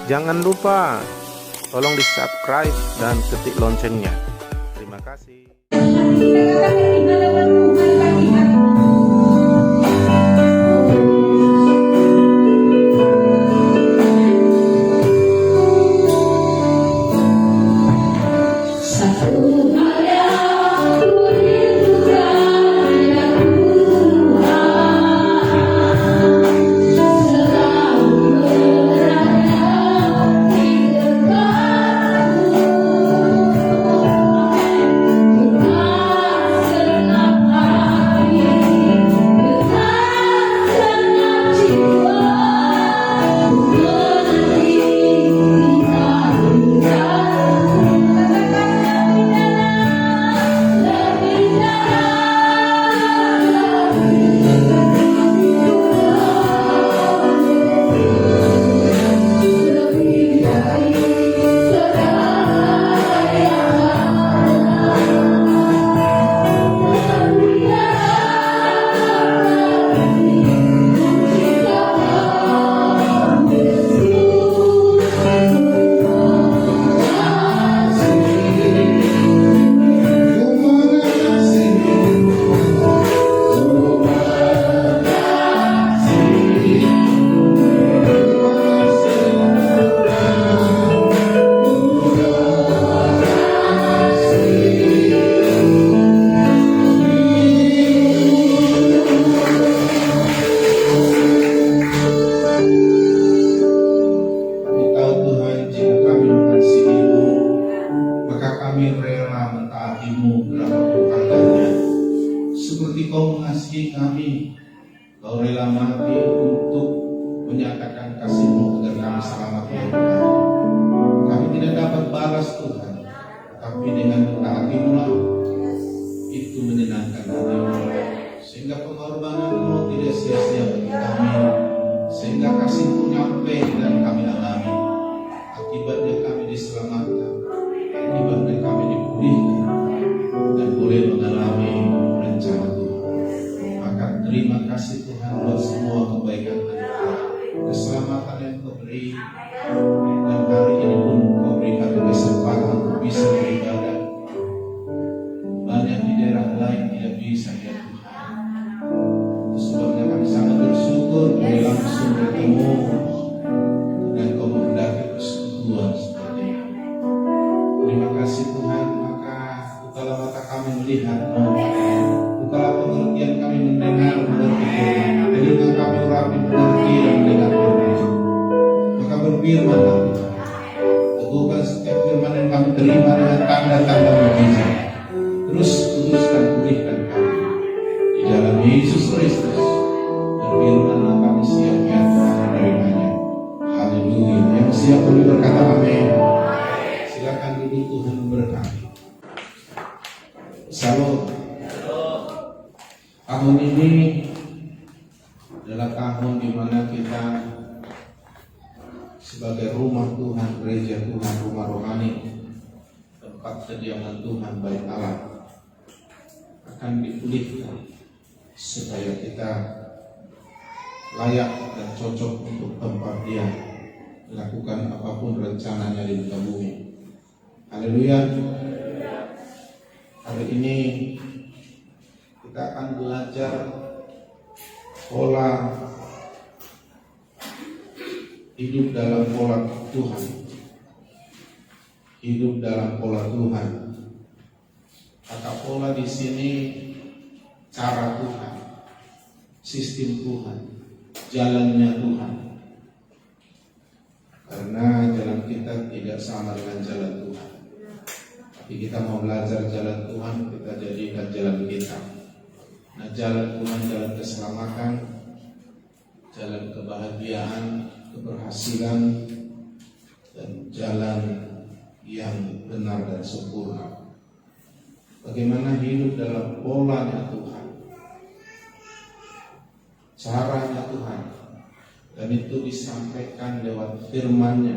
Jangan lupa tolong di subscribe dan ketik loncengnya. Terima kasih. Seperti Kau mengasihi kami, Kau rela mati untuk menyatakan kasih-Mu agar kami selamat dari Tuhan. Kami tidak dapat balas Tuhan, tapi dengan mentaati-Mu lah itu menyenangkan hati-Mu, sehingga pengorbanan-Mu tidak sia-sia bagi kami, sehingga kasih-Mu nyampe dan kami alami. Akibatnya kami diselamatkan, akibatnya kami dipulihkan dan boleh mengalami rencana Tuhan. Maka terima kasih Tuhan buat semua kebaikan anugerah, keselamatan yang Kau beri, dan hari ini pun Kau berikan kesempatan untuk bisa beribadah. Banyak di daerah lain tidak bisa ya Tuhan. Itu sebabnya kami sangat bersyukur boleh langsung bertemu dan Kau menghendaki persekutuan seperti ini. Terima kasih Tuhan. Maka bukalah mata kami melihat-Mu, bukalah pengertian kami mendengar mengerti Firman, telinga kami urapi mengerti dan mendengar Firman. Maka berfirmanlah Tuhan, teguhkan setiap firman yang kami terima dengan tanda-tanda mukjizat. Terus kuduskan pulihkan kami di dalam Yesus Kristus. Berfirmanlah kami siap ya Tuhan menerimanya. Haleluya. Yang siap boleh berkata amin. Silakan duduk, Tuhan memberkati. Salam. Tahun ini adalah tahun di mana kita sebagai rumah Tuhan, gereja Tuhan, rumah rohani, tempat kediaman Tuhan, bait Allah, akan dipulihkan supaya kita layak dan cocok untuk tempat Dia melakukan apapun rencananya di muka bumi. Haleluya. Hari ini kita akan belajar pola hidup dalam pola Tuhan. Hidup dalam pola Tuhan. Kata pola di sini cara Tuhan, sistem Tuhan, jalannya Tuhan. Karena jalan kita tidak sama dengan jalan Tuhan. Tapi kita mau belajar jalan Tuhan, kita jadikan jalan kita. Nah, jalan Tuhan, jalan keselamatan, jalan kebahagiaan, keberhasilan, dan jalan yang benar dan sempurna. Bagaimana hidup dalam polanya Tuhan, caranya Tuhan, dan itu disampaikan lewat firman-Nya,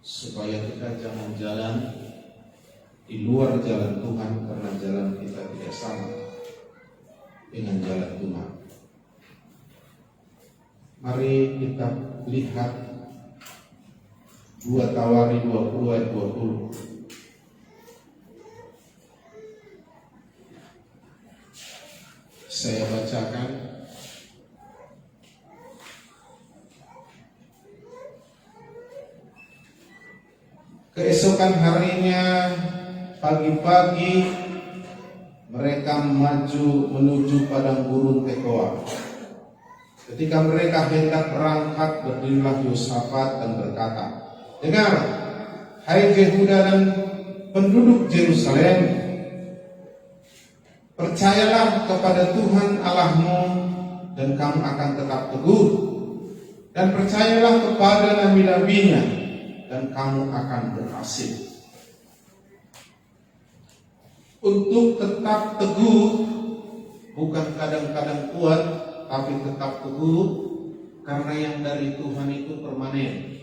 supaya kita jangan jalan di luar jalan Tuhan, karena jalan kita tidak sama dengan jalan Tuhan. Mari kita lihat 2 Tawari 20 ayat 20. Saya bacakan. Keesokan harinya pagi-pagi mereka maju menuju padang gurun Tekoa. Ketika mereka hendak berangkat, berdirilah Yosafat dan berkata, "Dengar, hai Yehuda dan penduduk Yerusalem, percayalah kepada Tuhan Allahmu dan kamu akan tetap teguh, dan percayalah kepada nabi-nabinya dan kamu akan berhasil." Untuk tetap teguh bukan kadang-kadang kuat, tapi tetap teguh karena yang dari Tuhan itu permanen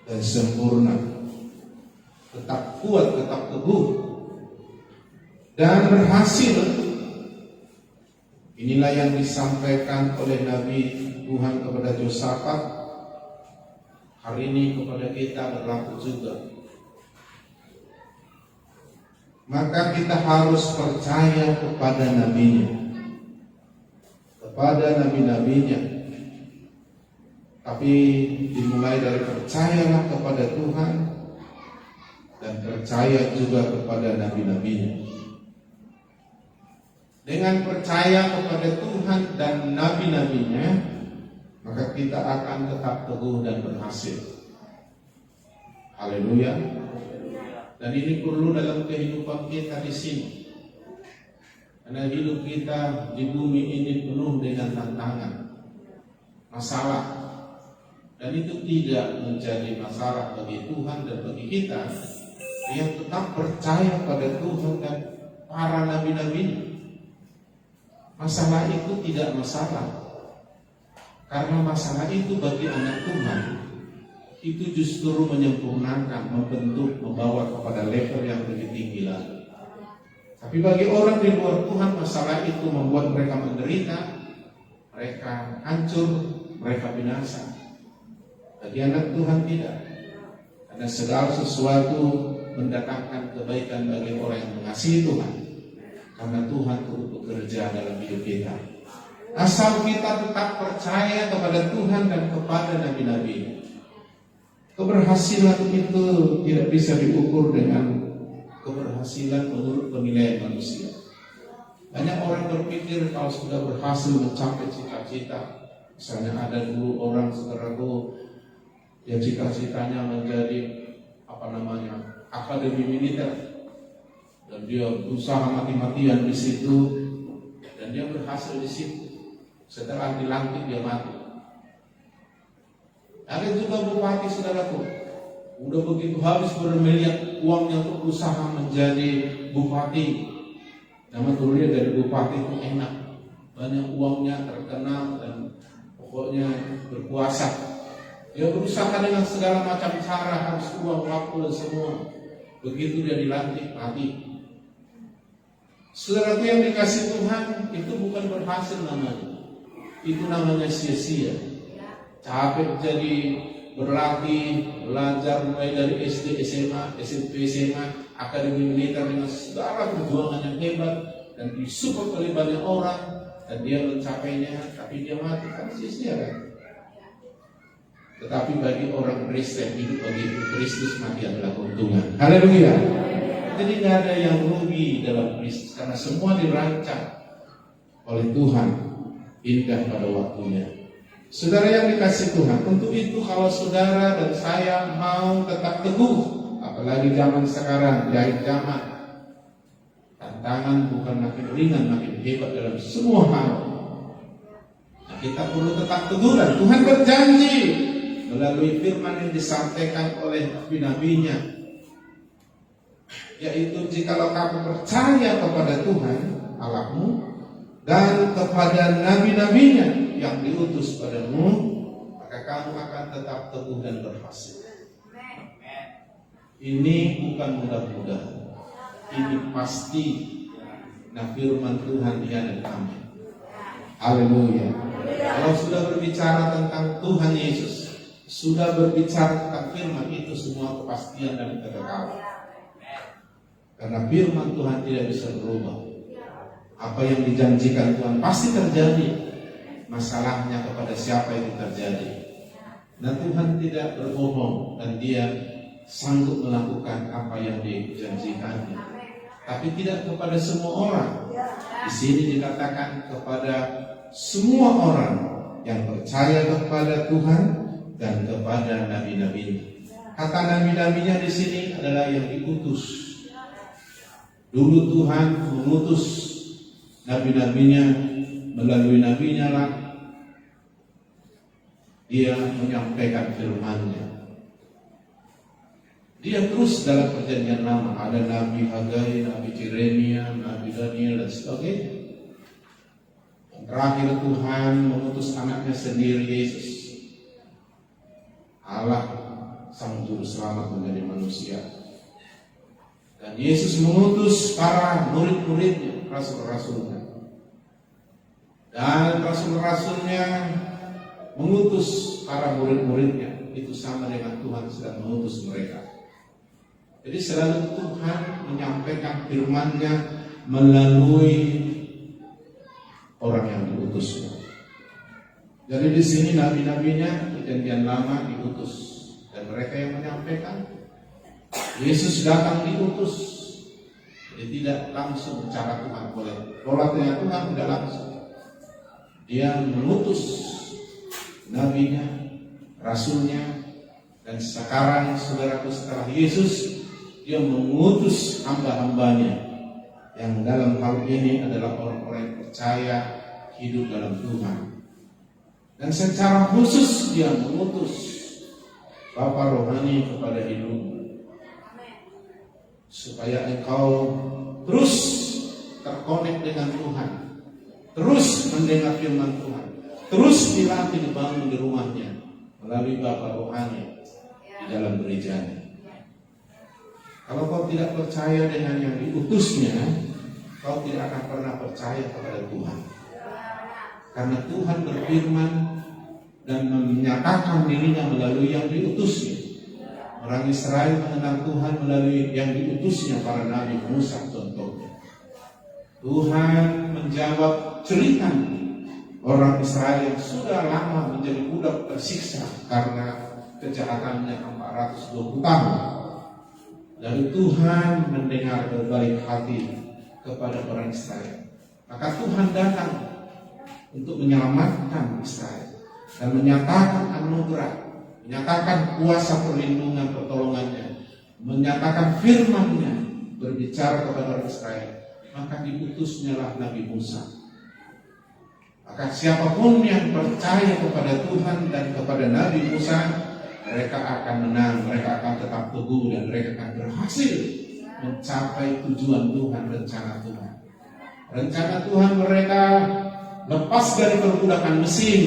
dan sempurna. Tetap kuat, tetap teguh dan berhasil. Inilah yang disampaikan oleh Nabi Tuhan kepada Yosafat. Hari ini kepada kita berlaku juga. Maka kita harus percaya kepada nabinya, kepada nabi-nabinya. Tapi dimulai dari percayalah kepada Tuhan dan percaya juga kepada nabi-nabinya. Dengan percaya kepada Tuhan dan nabi-nabinya, maka kita akan tetap teguh dan berhasil. Haleluya. Dan ini perlu dalam kehidupan kita di sini. Karena hidup kita di bumi ini penuh dengan tantangan, masalah. Dan itu tidak menjadi masalah bagi Tuhan dan bagi kita yang tetap percaya pada Tuhan dan para nabi-nabinya. Masalah itu tidak masalah, karena masalah itu bagi anak Tuhan itu justru menyempurnakan, membentuk, membawa kepada level yang lebih tinggi lagi. Tapi bagi orang di luar Tuhan, masalah itu membuat mereka menderita, mereka hancur, mereka binasa. Bagi anak Tuhan tidak, karena segala sesuatu mendatangkan kebaikan bagi orang yang mengasihi Tuhan, karena Tuhan turut bekerja dalam hidup kita. Asal kita tetap percaya kepada Tuhan dan kepada nabi-nabi. Keberhasilan itu tidak bisa diukur dengan keberhasilan menurut penilaian manusia. Banyak orang berpikir kalau sudah berhasil mencapai cita-cita. Misalnya ada dulu orang saudaraku yang cita-citanya menjadi akademi militer, dan dia berusaha mati-matian di situ, dan dia berhasil di situ. Setelah dilantik dia mati. Ada juga bupati saudaraku, udah begitu habis bermiliar uangnya untuk berusaha menjadi bupati. Nama dulunya dari bupati itu enak, banyak uangnya, terkenal, dan pokoknya berkuasa. Dia berusaha dengan segala macam cara, harus uang, waktu dan semua. Begitu dia dilantik, mati. Saudaraku yang dikasih Tuhan, itu bukan berhasil namanya. Itu namanya sia-sia. Capek jadi berlatih, belajar mulai dari SD, SMA, SMP, SMA, akademi militer dengan segala perjuangan yang hebat dan disupport oleh banyak orang, dan dia mencapainya, tapi dia mati, kan sia-sia kan? Tetapi bagi orang Kristen, hidup bagi Kristus, mati adalah keuntungan. Haleluya. Jadi tidak ada yang rugi dalam Kristus, karena semua dirancang oleh Tuhan indah pada waktunya. Saudara yang dikasih Tuhan, untuk itu kalau saudara dan saya mau tetap teguh, apalagi zaman sekarang, jahit zaman, tantangan bukan makin ringan, makin hebat dalam semua hal. Nah, kita perlu tetap teguh, dan Tuhan berjanji melalui firman yang disampaikan oleh nabi-nabinya, yaitu jikalau kamu percaya kepada Tuhan Allahmu dan kepada nabi-nabinya yang diutus padamu, maka kamu akan tetap teguh dan berhasil. Ini bukan mudah-mudahan, ini pasti. Nah, firman Tuhan ya dan amin. Haleluya. Kalau sudah berbicara tentang Tuhan Yesus, sudah berbicara tentang firman, itu semua kepastian dan kekekalan. Karena firman Tuhan tidak bisa berubah. Apa yang dijanjikan Tuhan pasti terjadi. Masalahnya kepada siapa itu terjadi. Nah, Tuhan tidak berbohong dan Dia sanggup melakukan apa yang dijanjikannya. Tapi tidak kepada semua orang. Di sini dikatakan kepada semua orang yang percaya kepada Tuhan dan kepada nabi-nabinya. Kata nabi-nabinya di sini adalah yang diutus. Dulu Tuhan mengutus nabi-nabinya, melalui nabinya lah Dia menyampaikan firman-Nya. Dia terus dalam perjanjian lama, ada Nabi Hagai, Nabi Yeremia, Nabi Daniel dan sebagainya. Dan terakhir Tuhan mengutus anaknya sendiri, Yesus, Allah Sang Juru Selamat menjadi manusia. Dan Yesus mengutus para murid-muridnya, rasul-rasulnya. Dan rasul-rasulnya mengutus para murid-muridnya. Itu sama dengan Tuhan sedang mengutus mereka. Jadi selalu Tuhan menyampaikan firman-Nya melalui orang yang diutusnya. Jadi di sini nabi-nabinya perjanjian lama diutus dan mereka yang menyampaikan. Yesus datang diutus. Jadi tidak langsung cara Tuhan boleh. Rolanya Tuhan tidak langsung. Dia mengutus nabinya, rasulnya, dan sekarang saudaraku setelah Yesus Dia mengutus hamba-hambanya yang dalam hal ini adalah orang-orang yang percaya hidup dalam Tuhan. Dan secara khusus Dia mengutus Bapa rohani kepada hidupmu, supaya engkau terus terkonek dengan Tuhan, terus mendengar firman Tuhan, terus dilatih dibangun di rumahnya melalui Bapa rohani di dalam gerejanya. Kalau kau tidak percaya dengan yang diutusnya, kau tidak akan pernah percaya kepada Tuhan. Karena Tuhan berfirman dan menyatakan dirinya melalui yang diutusnya. Orang Israel mengenal Tuhan melalui yang diutusnya, para nabi Musa contohnya. Tuhan menjawab cerita orang Israel yang sudah lama menjadi budak tersiksa karena kejahatannya 420 tahun. Lalu Tuhan mendengar berbalik hati kepada orang Israel. Maka Tuhan datang untuk menyelamatkan Israel dan menyatakan anugerah, menyatakan kuasa perlindungan pertolongannya, menyatakan firman-Nya berbicara kepada orang Israel. Maka diutusnya lah Nabi Musa. Maka siapapun yang percaya kepada Tuhan dan kepada Nabi Musa, mereka akan menang, mereka akan tetap teguh, dan mereka akan berhasil mencapai tujuan Tuhan, rencana Tuhan. Rencana Tuhan mereka lepas dari perbudakan Mesir.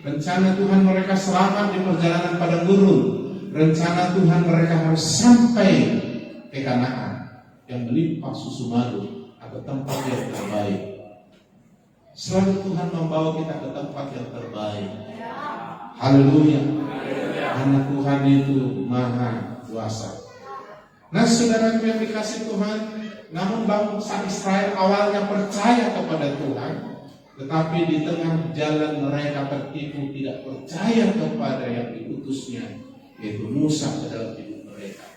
Rencana Tuhan mereka selamat di perjalanan padang gurun. Rencana Tuhan mereka harus sampai ke Kanaan yang melimpah susu madu, atau tempat yang terbaik. Selalu Tuhan membawa kita ke tempat yang terbaik. Haleluya. Karena Tuhan itu maha kuasa. Nah, saudara yang dikasih Tuhan, namun bangsa Israel awalnya percaya kepada Tuhan, tetapi di tengah jalan mereka tertipu, tidak percaya kepada yang diutusnya, yaitu Musa ke dalam hidup mereka.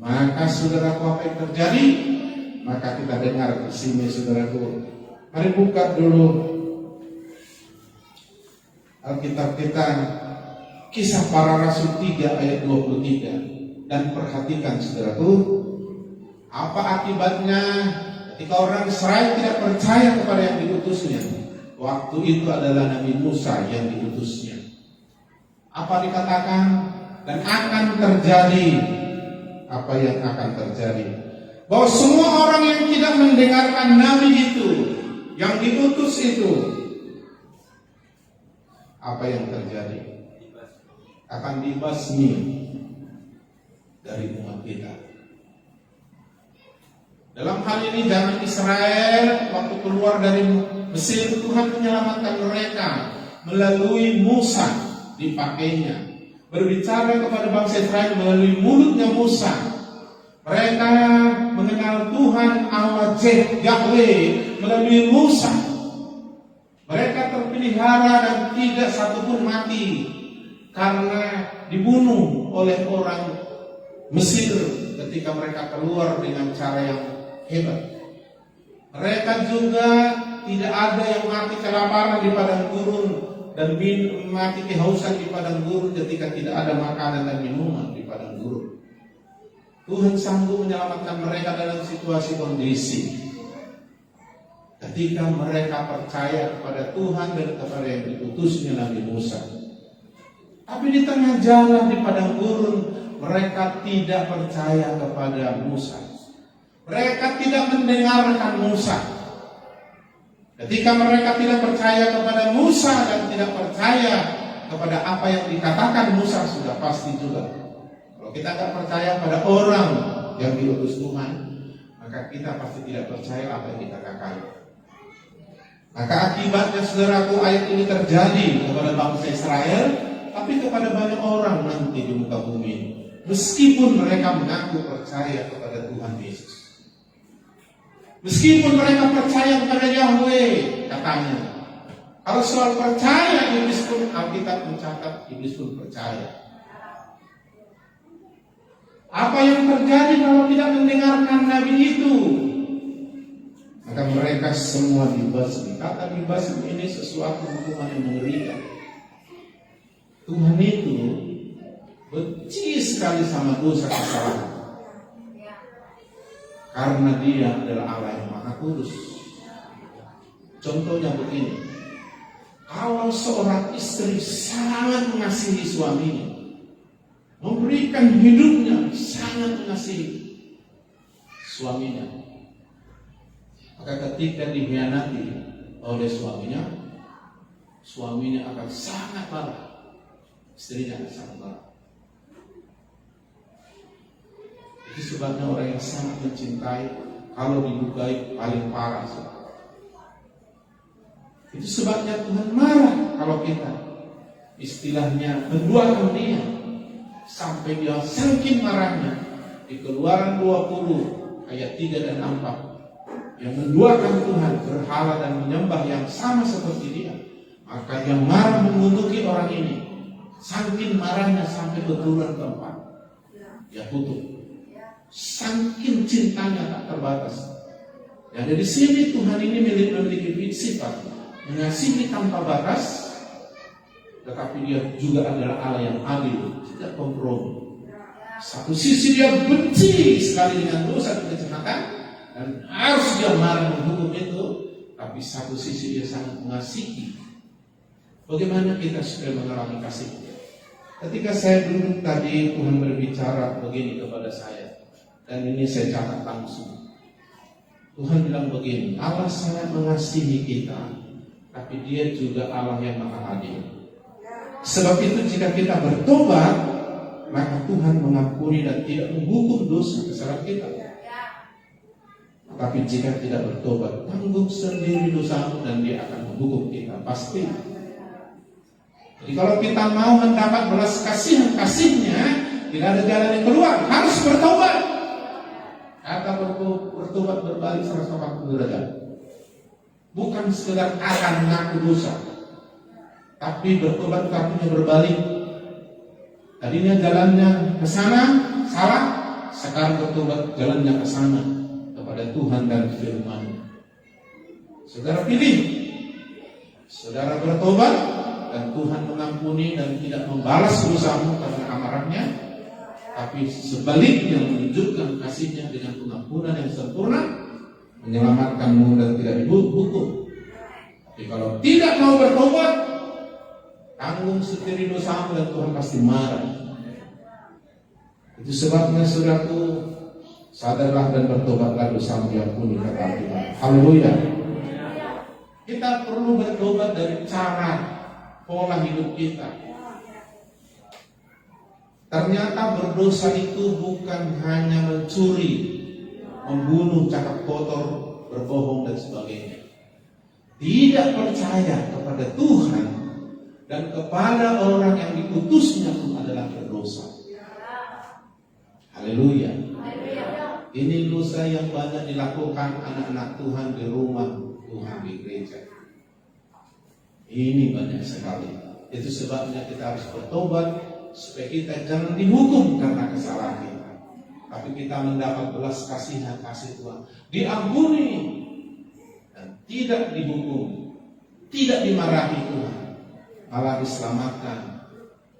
Maka saudaraku, apa yang terjadi? Maka kita dengar di sini, saudaraku. Mari buka dulu Alkitab kita, Kisah Para Rasul 3 ayat 23. Dan perhatikan saudaraku, apa akibatnya ketika orang Israel tidak percaya kepada yang diutusnya. Waktu itu adalah Nabi Musa yang diutusnya. Apa dikatakan? Dan akan terjadi apa yang akan terjadi, bahwa semua orang yang tidak mendengarkan Nabi itu, yang diutus itu, apa yang terjadi? Akan dibasmi dari umat kita. Dalam hal ini zaman Israel waktu keluar dari Mesir, Tuhan menyelamatkan mereka melalui Musa, dipakainya. Berbicara kepada bangsa Israel melalui mulutnya Musa. Mereka mengenal Tuhan Allah Yahweh melalui Musa. Mereka terpelihara dan tidak satupun mati karena dibunuh oleh orang Mesir ketika mereka keluar dengan cara yang hebat. Mereka juga tidak ada yang mati kelaparan di padang gurun dan mati kehausan di padang gurun ketika tidak ada makanan dan minuman di padang gurun. Tuhan sanggup menyelamatkan mereka dalam situasi kondisi ketika mereka percaya kepada Tuhan dan kepada yang diutusnya Nabi Musa. Tapi di tengah jalan di padang gurun mereka tidak percaya kepada Musa. Mereka tidak mendengarkan Musa. Ketika mereka tidak percaya kepada Musa dan tidak percaya kepada apa yang dikatakan Musa, sudah pasti juga. Kalau kita tidak percaya pada orang yang diutus Tuhan, maka kita pasti tidak percaya apa yang dikatakan. Maka akibatnya, saudaraku, ayat ini terjadi kepada bangsa Israel, tapi kepada banyak orang nanti di muka bumi, meskipun mereka mengaku percaya kepada Tuhan Yesus. Meskipun mereka percaya kepada Yahweh, katanya. Kalau soal percaya, iblis pun, Alkitab mencatat, iblis pun percaya. Apa yang terjadi kalau tidak mendengarkan Nabi itu? Maka mereka semua dibasmi. Kata dibasmi ini sesuatu hukuman yang mengerikan. Tuhan itu benci sekali sama dosa kesalahan. Karena Dia adalah Allah yang Maha Kudus. Contohnya begini, kalau seorang istri sangat mengasihi suaminya, memberikan hidupnya, sangat mengasihi suaminya, maka ketika dikhianati oleh suaminya akan sangat marah, istrinya akan sangat marah. Itu sebabnya orang yang sangat mencintai, kalau dilukai paling parah. Itu sebabnya Tuhan marah kalau kita istilahnya menduakan Dia, sampai Dia saking marahnya di Keluaran 20 ayat 3 dan 4, yang menduakan Tuhan, berhala dan menyembah yang sama seperti Dia, maka Dia marah mengutuki orang ini. Saking marahnya sampai keturunan keempat Dia kutuk. Saking cintanya tak terbatas. Dan dari sini Tuhan ini memiliki sifat mengasihi tanpa batas, tetapi Dia juga adalah Allah yang adil, tidak kompromi. Satu sisi Dia benci sekali dengan dosa dan kejahatan, dan harus Dia marah menghukum itu. Tapi satu sisi Dia sangat mengasihi. Bagaimana kita supaya mengalami kasih? Ketika saya duduk tadi, Tuhan berbicara begini kepada saya. Dan ini saya catat langsung. Tuhan bilang begini, Allah sangat mengasihi kita, tapi Dia juga Allah yang Maha Adil. Sebab itu jika kita bertobat, maka Tuhan mengampuni dan tidak menghukum dosa kesalahan kita. Tapi jika tidak bertobat, tanggung sendiri dosamu dan Dia akan menghukum kita, pasti. Jadi kalau kita mau mendapat belas kasih-Nya, tidak ada jalan yang keluar, harus bertobat. Kata bertobat berbalik 180 derajat. Bukan sekedar akan mengaku dosa, tapi bertobat artinya berbalik. Tadinya jalannya ke sana, salah. Sekarang bertobat jalannya ke sana, kepada Tuhan dan firman. Saudara pilih. Saudara bertobat dan Tuhan mengampuni dan tidak membalas dosamu karena amarahnya, tapi sebaliknya menunjukkan kasih-Nya dengan pengampunan yang sempurna, menyelamatkanmu dan tidak dihukum. Tapi kalau tidak mau bertobat, tanggung sendiri dosamu dan Tuhan pasti marah. Itu sebabnya saudaraku, sadarlah dan bertobatlah, dosamu diampuni, kata Tuhan. Haleluya. Kita perlu bertobat dari cara pola hidup kita. Ternyata berdosa itu bukan hanya mencuri, membunuh, cakap kotor, berbohong dan sebagainya. tidak percaya kepada Tuhan dan kepada orang yang diutusnya pun adalah berdosa. Haleluya. Ini dosa yang banyak dilakukan anak-anak Tuhan di rumah Tuhan, di gereja. Ini banyak sekali. Itu sebabnya kita harus bertobat supaya kita jangan dihukum karena kesalahan kita, tapi kita mendapat belas kasihan kasih Tuhan, diampuni dan tidak dihukum, tidak dimarahi Tuhan, malah diselamatkan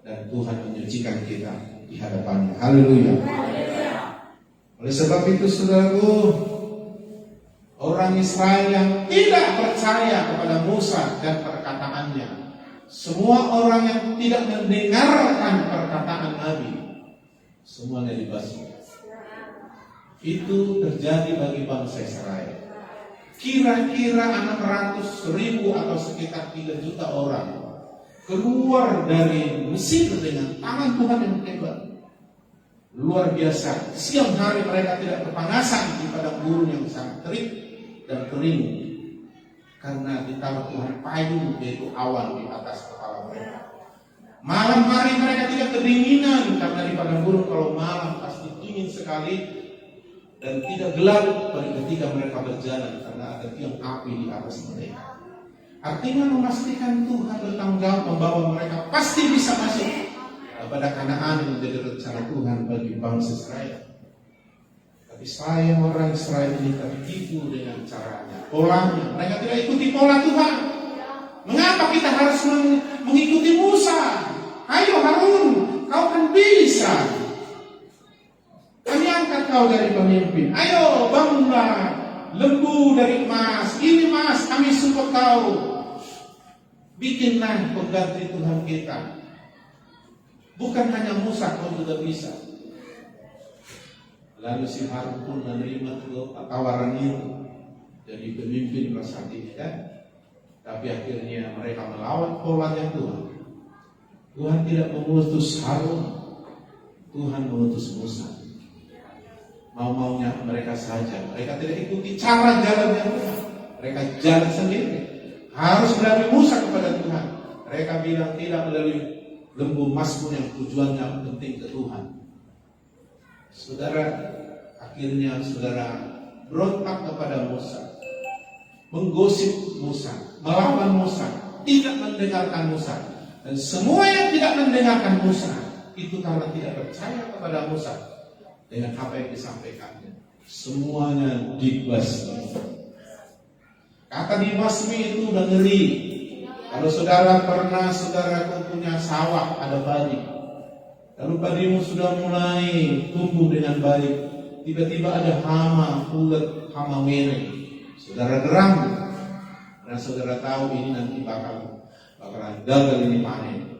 dan Tuhan menyucikan kita di hadapannya. Haleluya. Oleh sebab itu saudaraku, orang Israel yang tidak percaya kepada Musa dan perkataannya, semua orang yang tidak mendengarkan perkataan Nabi, semuanya dibasmi. Itu terjadi bagi bangsa Israel. Kira-kira 600.000 atau sekitar 3 juta orang keluar dari Mesir dengan tangan Tuhan yang hebat. Luar biasa. Siang hari mereka tidak kepanasan di padang gurun yang sangat terik dan kering, karena ditaruh Tuhan payung, yaitu awan di atas kepala mereka. Malam hari mereka tidak kedinginan, karena di padang gurun kalau malam pasti dingin sekali dan tidak gelap pada ketika mereka berjalan, karena ada tiang api di atas mereka. Artinya memastikan Tuhan bertanggung jawab membawa mereka pasti bisa masuk pada Kanaan yang menjadi rencana Tuhan bagi bangsa Israel. Tapi sayang orang Israel ini tertipu dengan caranya, polanya. Mereka tidak ikuti pola Tuhan. Mengapa kita harus mengikuti Musa? Ayo Harun, kau kan bisa. Kami angkat kau dari pemimpin. Ayo bangunlah lembu dari emas. Ini mas, kami support kau. Bikinlah pengganti Tuhan kita. Bukan hanya Musa, kau juga bisa. Lalu si Harun pun menerima tawaran itu, jadi pemimpin rasa kan? Tapi akhirnya mereka melawan polanya Tuhan. Tuhan tidak mengutus Harun, Tuhan mengutus Musa. Mau-maunya mereka saja. Mereka tidak ikuti cara jalannya Tuhan. Mereka jalan sendiri. Harus melalui Musa kepada Tuhan. Mereka bilang tidak melalui lembu emas pun yang tujuannya penting ke Tuhan. Saudara, akhirnya saudara berontak kepada Musa, menggosip Musa, melawan Musa, tidak mendengarkan Musa. Dan semua yang tidak mendengarkan Musa itu karena tidak percaya kepada Musa dengan apa yang disampaikannya. Semuanya dibasmi. Kata dibasmi itu udah ngeri. Kalau saudara pernah punya sawah, ada padi, lalu padimu sudah mulai tumbuh dengan baik, tiba-tiba ada hama ulet, hama mere, saudara geram, karena saudara tahu ini nanti bakalan gagal ini panen.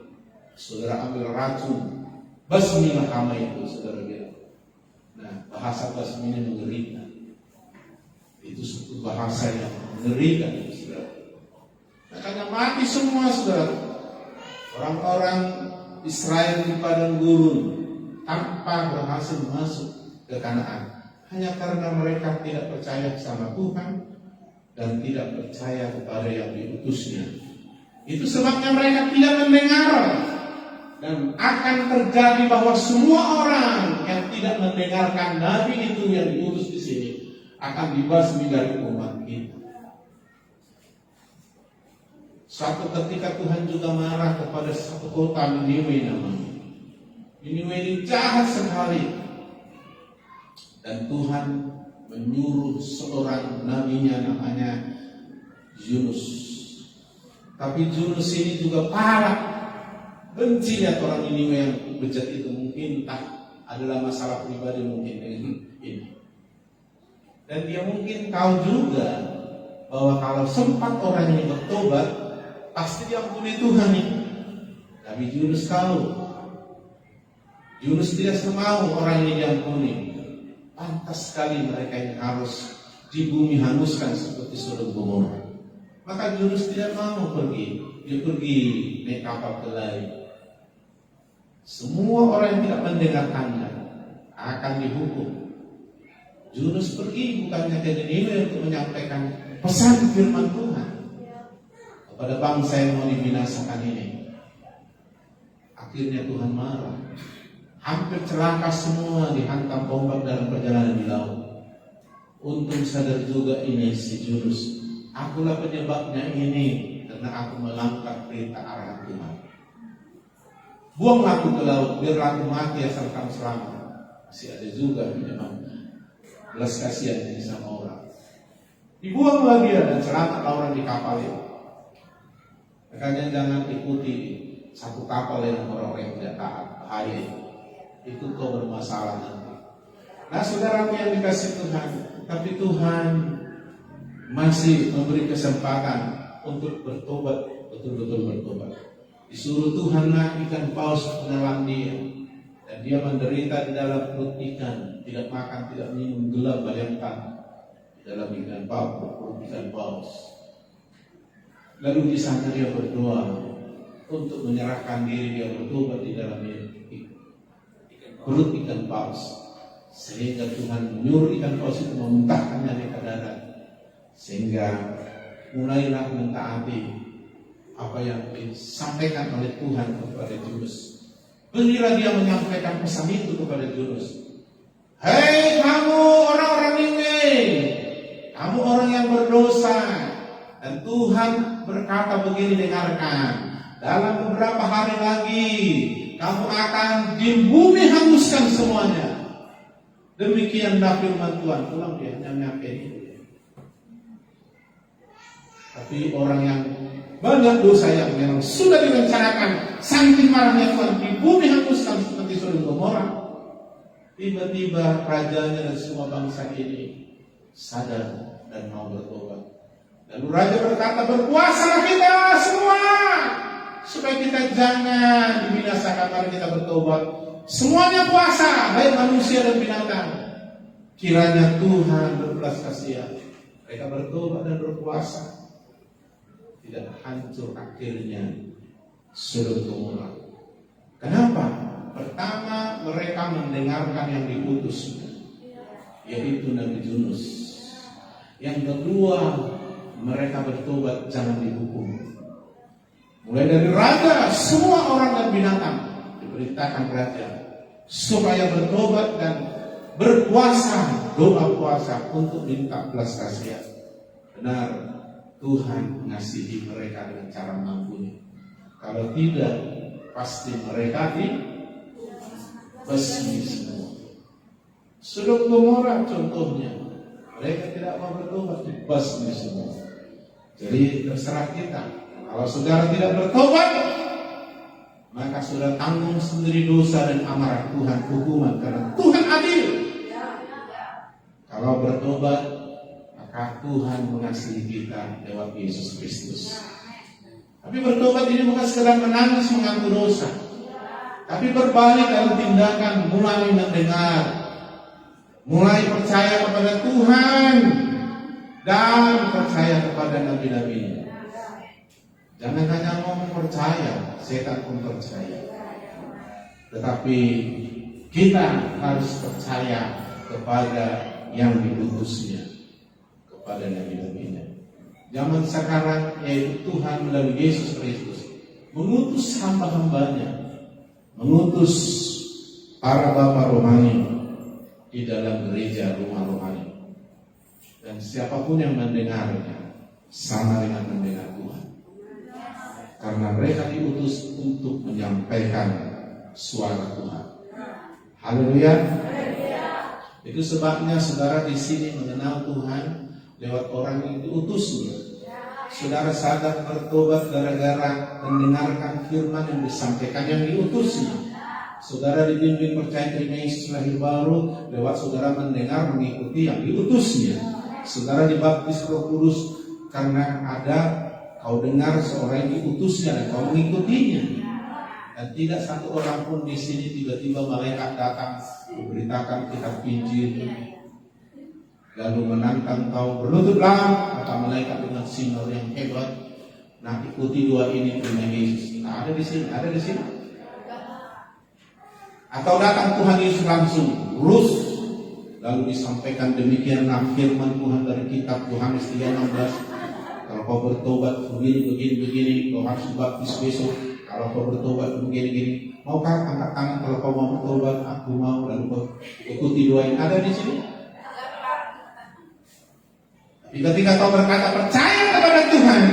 Saudara ambil racun, basmilah hama itu, saudara bilang. Nah, bahasa basmi ini mengerikan. Itu suatu bahasa yang mengerikan, saudara. Makanya mati semua, saudara. Orang-orang Israel di padang gurun tanpa berhasil masuk ke Kanaan, hanya karena mereka tidak percaya sama Tuhan dan tidak percaya kepada yang diutusnya. Itu sebabnya mereka tidak mendengar. Dan akan terjadi bahwa semua orang yang tidak mendengarkan Nabi itu yang diutus di sini akan dibasmi dari umat kita. Suatu ketika Tuhan juga marah kepada satu kota, Niniwe namanya. Niniwe ini jahat sekali. Dan Tuhan menyuruh seorang nabinya namanya Yunus. Tapi Yunus ini juga parah. Benci lihat orang Niniwe yang bejat itu. Mungkin entah adalah masalah pribadi mungkin dengan ini. Dan dia mungkin tahu juga bahwa kalau sempat orang ini bertobat, pasti diampuni Tuhan ini. Tapi Yunus tahu, Yunus tidak semau orang ini diampuni. Pantas sekali mereka ini harus di bumi hanguskan seperti Sodom Gomora. Maka Yunus tidak mau pergi. Dia pergi naik kapal ke lain. Semua orang yang tidak mendengarkannya akan dihukum. Yunus pergi bukannya ke Niniwe untuk menyampaikan pesan firman Tuhan, kepada bangsa yang mau dibinasakan ini. Akhirnya Tuhan marah. Hampir celaka semua, dihantam ombak dalam perjalanan di laut. Untung sadar juga ini si Yunus, akulah penyebabnya ini, karena aku melanggar perintah arahan Tuhan. Buanglah aku ke laut, biarlah aku mati asal kamu selamat. Masih ada juga memang belas kasihan ini sama orang. Dibuanglah dia dan selamatlah orang di kapal itu. Makanya jangan ikuti satu kapal yang orang-orang yang tidak taat, bahaya itu kau bermasalah nanti. Nah, saudaraku yang dikasih Tuhan, tapi Tuhan masih memberi kesempatan untuk bertobat, betul-betul bertobat. Disuruh Tuhan ikan paus menelan dia, dan dia menderita di dalam perut ikan, tidak makan, tidak minum, gelap, bayangkan di dalam ikan paus, perut ikan paus. Lalu di sana dia berdoa untuk menyerahkan diri, dia bertobat di dalam perut ikan paus, sehingga Tuhan menyuruh ikan paus itu memuntahkannya ke darat, sehingga mulailah mentaati apa yang disampaikan oleh Tuhan kepada Yunus. Berilah dia menyampaikan pesan itu kepada Yunus. Hei kamu orang-orang Niniwe, kamu orang yang berdosa. Dan Tuhan berkata begini, dengarkan. Dalam beberapa hari lagi kamu akan di bumi hanguskan semuanya. Demikianlah firman Tuhan. Pulang dia nyampe itu. Tapi orang yang banyak dosa yang memang sudah direncanakan, saking marahnya Tuhan, di bumi hanguskan seperti Sodom Gomora. Tiba-tiba rajanya dan semua bangsa ini sadar dan mau bertobat. Lalu raja berkata, berpuasalah kita semua supaya kita jangan dibinasakan, mari kita bertobat. Semuanya puasa, baik manusia dan binatang. Kiranya Tuhan berbelas kasihan. Mereka bertobat dan berpuasa. Tidak hancur akhirnya Sodom Gomora. Kenapa? Pertama, mereka mendengarkan yang diutus, yaitu Nabi Yunus. Yang kedua, mereka bertobat, jangan dihukum. Mulai dari raja, semua orang dan binatang diperintahkan raja supaya bertobat dan berpuasa, doa puasa untuk minta belas kasihan. Benar, Tuhan mengasihi mereka dengan cara mengampuni. Kalau tidak, pasti mereka dibasmi semua. Sodom Gomora contohnya, mereka tidak mau bertobat, dibasmi semua. Jadi terserah kita. Kalau saudara tidak bertobat, maka saudara tanggung sendiri dosa dan amarah Tuhan, hukuman, karena Tuhan adil. Kalau bertobat, maka Tuhan mengasihi kita lewat Yesus Kristus. Tapi bertobat ini bukan sekedar menangis mengaku dosa, tapi berbalik dalam tindakan, mulai mendengar, mulai percaya kepada Tuhan dan percaya kepada nabi-nabi. Jangan hanya ngomong percaya, setan pun percaya. Tetapi kita harus percaya kepada yang diutusnya, kepada nabi-nabinya. Zaman sekarang yaitu Tuhan melalui Yesus Kristus mengutus hamba-hambanya, mengutus para bapa rohani di dalam gereja rumah rohani. Dan siapapun yang mendengarnya sama dengan mendengar Tuhan. Karena mereka diutus untuk menyampaikan suara Tuhan. Haleluya. Itu sebabnya saudara di sini mengenal Tuhan lewat orang yang diutusnya. Saudara sadar bertobat gara-gara mendengarkan firman yang disampaikan yang diutusnya. Saudara dibimbing percaya terima Yesus lahir baru lewat saudara mendengar mengikuti yang diutusnya. Saudara dibaptis Roh Kudus karena ada kau dengar seorang yang diutusnya dan kau mengikutinya. Dan tidak satu orang pun di sini tiba-tiba malaikat datang memberitakan kitab Injil lalu menantang kau berlututlah, kata malaikat dengan sinar yang hebat. Nah, ikuti dua ini terima Yesus. Nah, ada di sini, ada di sini. Atau datang Tuhan Yesus langsung, terus lalu disampaikan demikianlah firman Tuhan dari kitab Yohanes 3:16. Kalau kau bertobat begini, kau harus baptis besok. Kalau kau bertobat begini, maukah angkat tangan kalau kau mau bertobat? Aku mau, lalu kau ikuti doa yang ada di sini. Tapi ketika kau berkata percaya kepada Tuhan,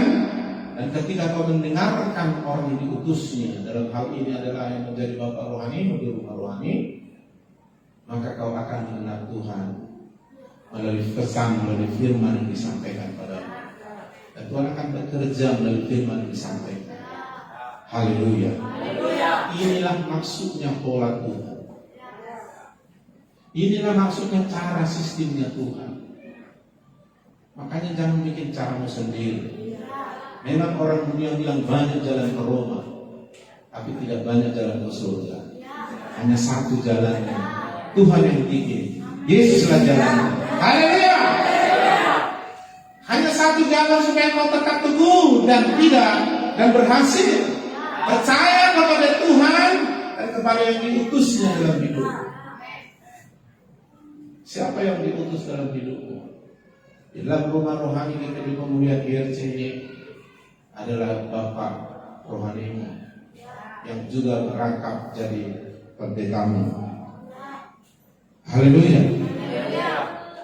dan ketika kau mendengarkan orang yang diutusnya, dalam hal ini adalah yang menjadi bapak rohani di rumah rohani, maka kau akan mengenal Tuhan melalui pesan, melalui firman yang disampaikan padamu. Dan Tuhan akan bekerja melalui firman yang disampaikan. Haleluya. Inilah maksudnya pola Tuhan. Inilah maksudnya cara sistemnya Tuhan. Makanya jangan bikin caramu sendiri. Memang orang dunia bilang banyak jalan ke Roma, tapi tidak banyak jalan ke surga. Hanya satu jalannya, Tuhan yang bikin. Yesuslah jalannya. Haleluya. Hanya satu jalan supaya kau tetap teguh dan berhasil. Percaya kepada Tuhan dan kepada yang diutusnya dalam hidup. Siapa yang diutus dalam hidupmu? Di dalam rumah rohani kita di pemulihan IRC ini adalah Bapak rohanimu yang juga merangkap jadi pendetamu. Haleluya.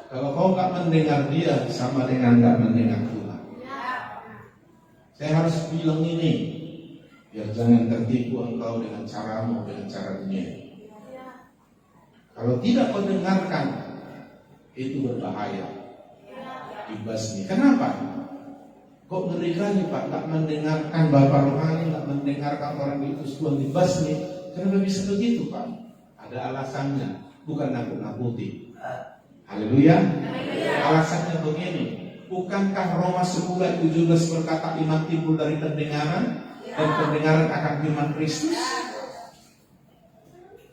Kalau kau nggak mendengar dia, sama dengan nggak mendengar Tuhan. Saya harus bilang ini, biar jangan tertipu engkau dengan caramu, dengan cara dunia. Kalau tidak kau dengarkan, itu berbahaya. Dibasmi. Kenapa? Kok ngeri kali Pak, nggak mendengarkan Bapak rohani, nggak mendengarkan orang diutus Tuhan dibasmi. Kenapa bisa begitu Pak? Ada alasannya, bukan nakut-nakuti. Haleluya. Alasannya begini, bukankah Roma 10:17 berkata iman timbul dari pendengaran dan pendengaran akan firman Kristus?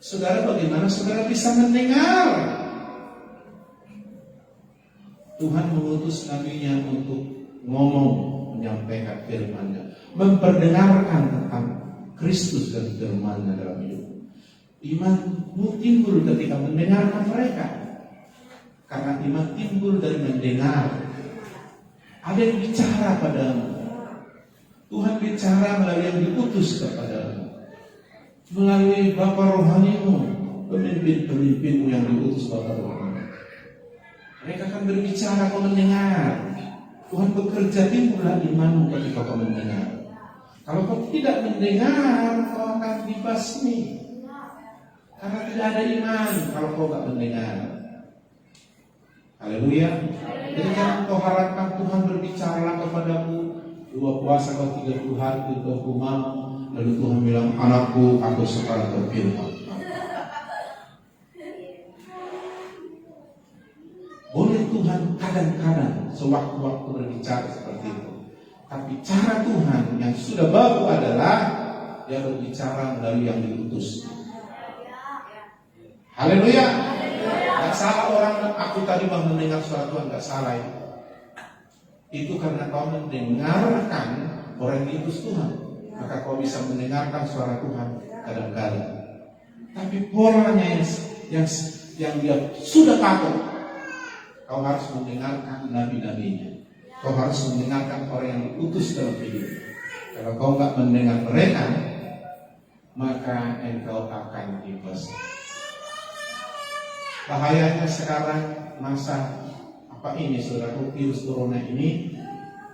Saudara, bagaimana saudara bisa mendengar? Tuhan mengutus nabinya untuk ngomong, menyampaikan firman-Nya, memperdengarkan tentang Kristus dan firman-Nya dalam hidup. Imanmu timbul ketika mendengarkan mereka. Karena iman timbul dari mendengar. Ada yang bicara padamu. Tuhan bicara melalui yang diutus kepadamu, melalui Bapak rohanimu, pemimpin-pemimpinmu yang diutus Bapak rohani. Mereka akan berbicara, kau mendengar. Tuhan bekerja, timbullah imanmu ketika kau mendengar. Kalau kau tidak mendengar, kau akan dibasmi. Karena tidak ada iman kalau kau tidak mendengar. Haleluya. Jadi jangan kau harapkan Tuhan berbicara kepadamu 2 puasa kau 30 hari kau mau, lalu Tuhan bilang, anakku, aku sekarang berfirman. Boleh Tuhan kadang-kadang sewaktu-waktu berbicara seperti itu. Tapi cara Tuhan yang sudah baru adalah dia berbicara melalui yang diutus. Haleluya. Gak salah orang, aku tadi mau mendengar suara Tuhan, gak salah ya. Itu karena kau mendengarkan orang yang diutus Tuhan, maka kau bisa mendengarkan suara Tuhan kadang-kadang. Tapi polanya yang dia sudah pakai, kau harus mendengarkan nabi-nabinya. Kau harus mendengarkan orang yang diutus dalam hidup. Kalau kau gak mendengar mereka, maka engkau akan dibasmi. Bahayanya sekarang masa ini saudaraku, virus corona ini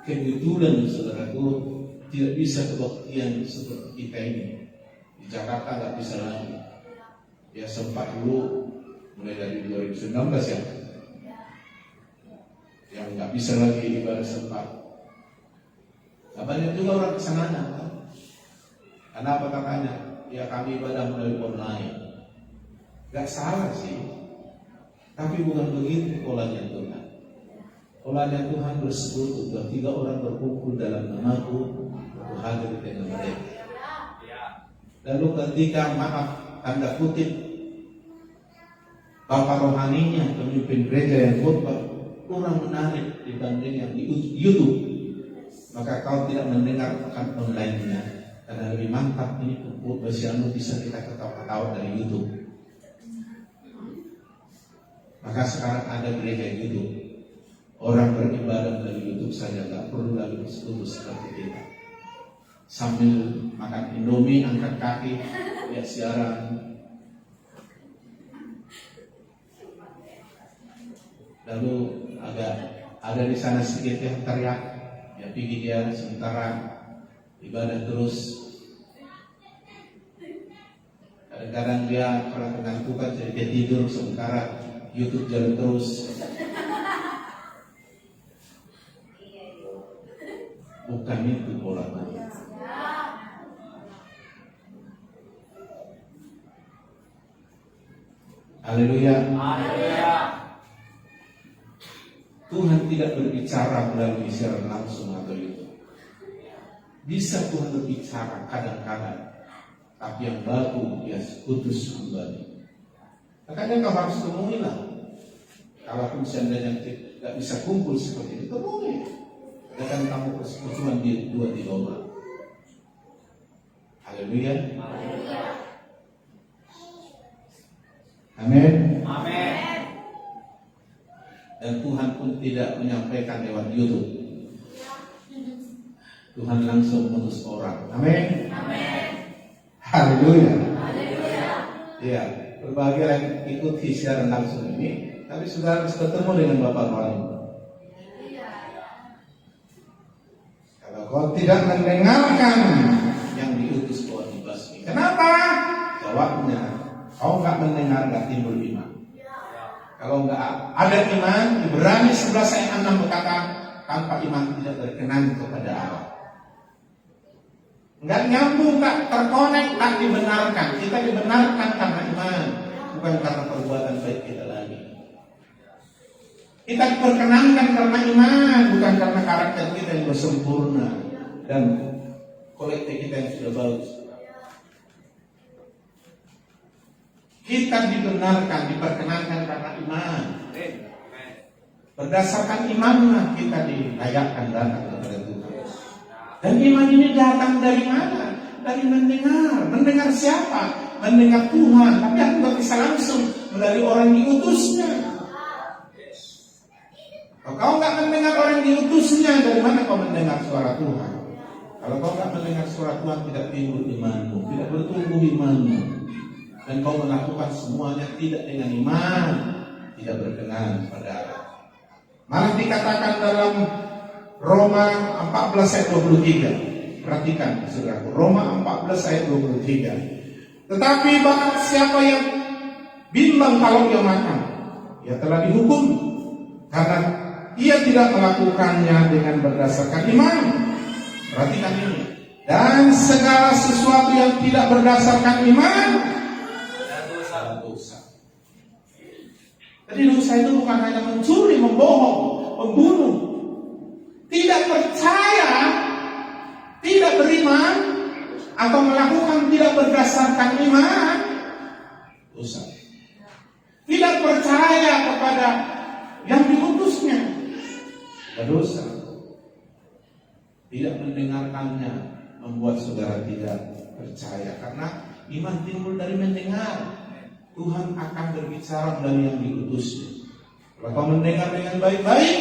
kebetulan saudaraku tidak bisa kebaktian seperti kita ini. Di Jakarta nggak bisa lagi. Ya sempat dulu mulai dari 2019 ya, yang nggak bisa lagi ibadah sempat. Nah, banyak juga orang kesananya. Kenapa katanya? Ya kami ibadah melalui online. Gak salah sih. Tapi bukan begitu polanya Tuhan. Polanya Tuhan bersekutu, 3 orang berkumpul dalam namaku, aku hadir di tengah mereka. Lalu ketika tanda kutip Bapak rohaninya, pemimpin gereja yang khotbah kurang menarik dibanding yang di YouTube, maka kau tidak mendengarkan online-nya. Karena lebih mantap ini khotbah siang bisa kita ketawa-ketawa dari YouTube. Maka sekarang ada gereja YouTube. Orang beribadah dari YouTube saja nggak perlu lagi bersekutu seperti kita. Sambil makan Indomie, angkat kaki, lihat siaran. Lalu ada di sana sedikit yang teriak, ya pergi dia sementara ibadah terus. Kadang-kadang dia pernah mengantukkan jadi dia tidur sementara YouTube jalan terus. Bukan itu pola manusia. Haleluya. Tuhan tidak berbicara melalui siaran langsung atau itu. Bisa Tuhan berbicara kadang-kadang, tapi yang baku dia putus kembali. Makanya kau harus temui lah. Kalaupun seandainya tidak bisa kumpul seperti itu, temui. Kadang kamu percuma di 2-3 orang. Haleluya. Amin. Amin. Dan Tuhan pun tidak menyampaikan lewat YouTube. Tuhan langsung mengutus orang. Amin. Amin. Haleluya. Haleluya. Ya, berbagai yang ikuti siaran langsung ini, tapi saudara harus ketemu dengan Bapak rohani. Kalau kau tidak mendengarkan yang diutus kau dibasmi. Kenapa? Jawabnya, kau nggak mendengar, nggak timbul iman. Kalau nggak ada iman, Ibrani 11 ayat 6 berkata, tanpa iman tidak berkenan kepada Allah. Nggak nyambung, nggak terkonek, nggak dibenarkan. Kita dibenarkan karena iman, bukan karena perbuatan baik kita lagi. Kita diperkenankan karena iman, bukan karena karakter kita yang bersempurna dan kolektif kita yang sudah bagus. Kita dibenarkan, diperkenankan karena iman. Berdasarkan imanlah kita dilayakkan datang kepada Tuhan. Dan iman ini datang dari mana? Dari mendengar. Mendengar siapa? Mendengar Tuhan. Tapi aku gak bisa langsung melalui orang diutusnya. Kalau kau gak mendengar orang diutusnya, dari mana kau mendengar suara Tuhan? Kalau kau gak mendengar suara Tuhan, tidak timbul imanmu, tidak bertumbuh imanmu. Dan kau melakukan semuanya tidak dengan iman, tidak berkenan pada Allah. Malah dikatakan dalam Roma 14 ayat 23. Perhatikan saudaraku, Roma 14 ayat 23. Tetapi barang siapa yang bimbang kalau dia makan, ia telah dihukum karena ia tidak melakukannya dengan berdasarkan iman. Perhatikan ini. Dan segala sesuatu yang tidak berdasarkan iman dosa. Jadi dosa itu bukan hanya mencuri, membohong, membunuh. Tidak percaya, tidak beriman, atau melakukan tidak berdasarkan iman, dosa. Tidak percaya kepada yang diutusnya, dosa. Tidak mendengarkannya membuat saudara tidak percaya, karena iman timbul dari mendengar. Tuhan akan berbicara melalui yang diutusnya. Kalau kau mendengar dengan baik-baik,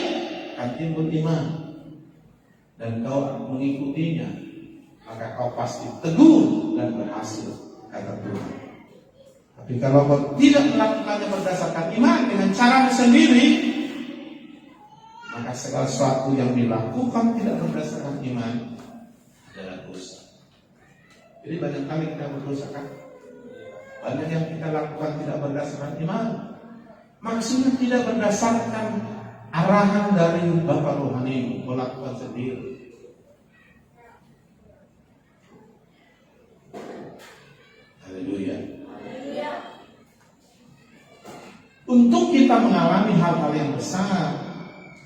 akan timbul iman, dan kau mengikutinya, maka kau pasti teguh dan berhasil, kata Tuhan. Tapi kalau kau tidak melakukannya berdasarkan iman dengan caramu sendiri, maka segala sesuatu yang dilakukan tidak berdasarkan iman adalah dosa. Jadi banyak kali kita berdosa kan? Banyak yang kita lakukan tidak berdasarkan iman. Maksudnya tidak berdasarkan arahan dari Bapak rohani, kau lakukan sendiri. Haleluya. Untuk kita mengalami hal-hal yang besar,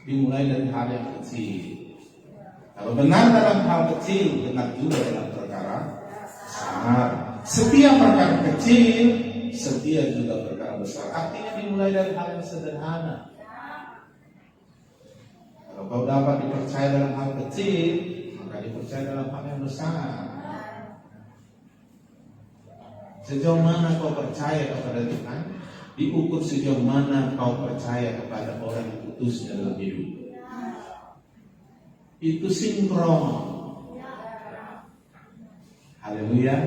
dimulai dari hal yang kecil. Kalau benar dalam hal kecil, benar juga dalam perkara besar. Setiap perkara kecil, setia juga perkara besar. Artinya dimulai dari hal yang sederhana. Kalau kau dapat dipercaya dalam hal kecil, maka dipercaya dalam hal yang besar. Sejauh mana kau percaya kepada Tuhan, diukur sejauh mana kau percaya kepada orang yang diutusnya dalam hidup. itu sinkron. Haleluya.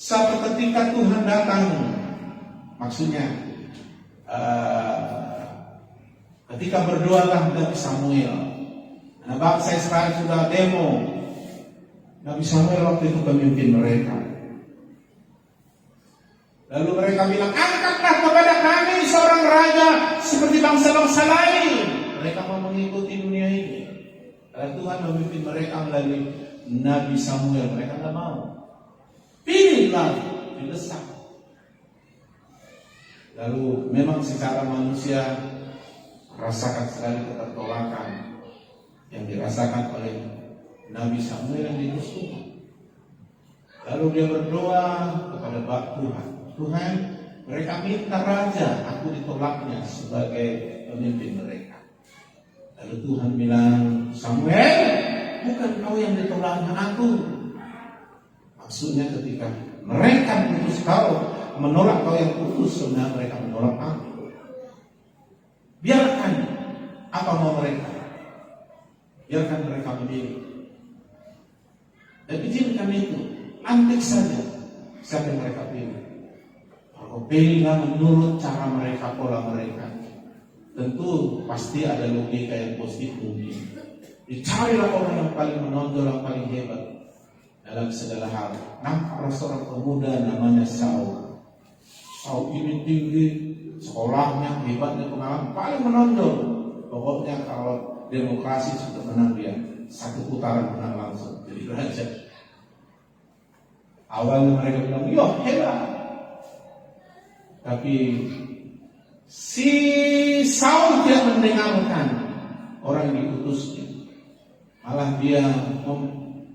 Suatu ketika Tuhan datang, maksudnya ketika berdoalah Nabi Samuel, anak bangsa Israel sudah demo. Nabi Samuel waktu itu pemimpin mereka. Lalu mereka bilang, angkatlah kepada kami seorang raja seperti bangsa-bangsa lain. Mereka mau mengikuti dunia ini. Karena Tuhan memimpin mereka melalui Nabi Samuel, mereka tidak mau. Pilihlah, didesak. Lalu memang secara manusia rasakan sekali ketertolakan yang dirasakan oleh Nabi Samuel yang diutus Tuhan. Lalu dia berdoa kepada Tuhan. Tuhan, mereka minta raja, aku ditolaknya sebagai pemimpin mereka. Lalu Tuhan bilang, Samuel, bukan kau yang ditolaknya aku. Maksudnya ketika mereka menolak kau yang putus, sebenarnya mereka menolak aku. Biarkan apa mau mereka. Biarkan mereka memilih. Dan izinkan itu, antik saja siapa yang mereka pilih. Kalau pilihlah menurut cara mereka, pola mereka. Tentu pasti ada logika yang positif mungkin. Dicarilah orang yang paling menonjol, yang paling hebat dalam segala hal. Nampaklah seorang pemuda namanya Saul. Saul ini tinggi, sekolahnya, hebatnya, pengalaman, paling menonjol. Pokoknya kalau demokrasi sudah menang dia, satu putaran menang langsung jadi raja. Awalnya mereka bilang, yo hebat. Tapi si Saul tidak mendengarkan orang yang diutusnya. Malah dia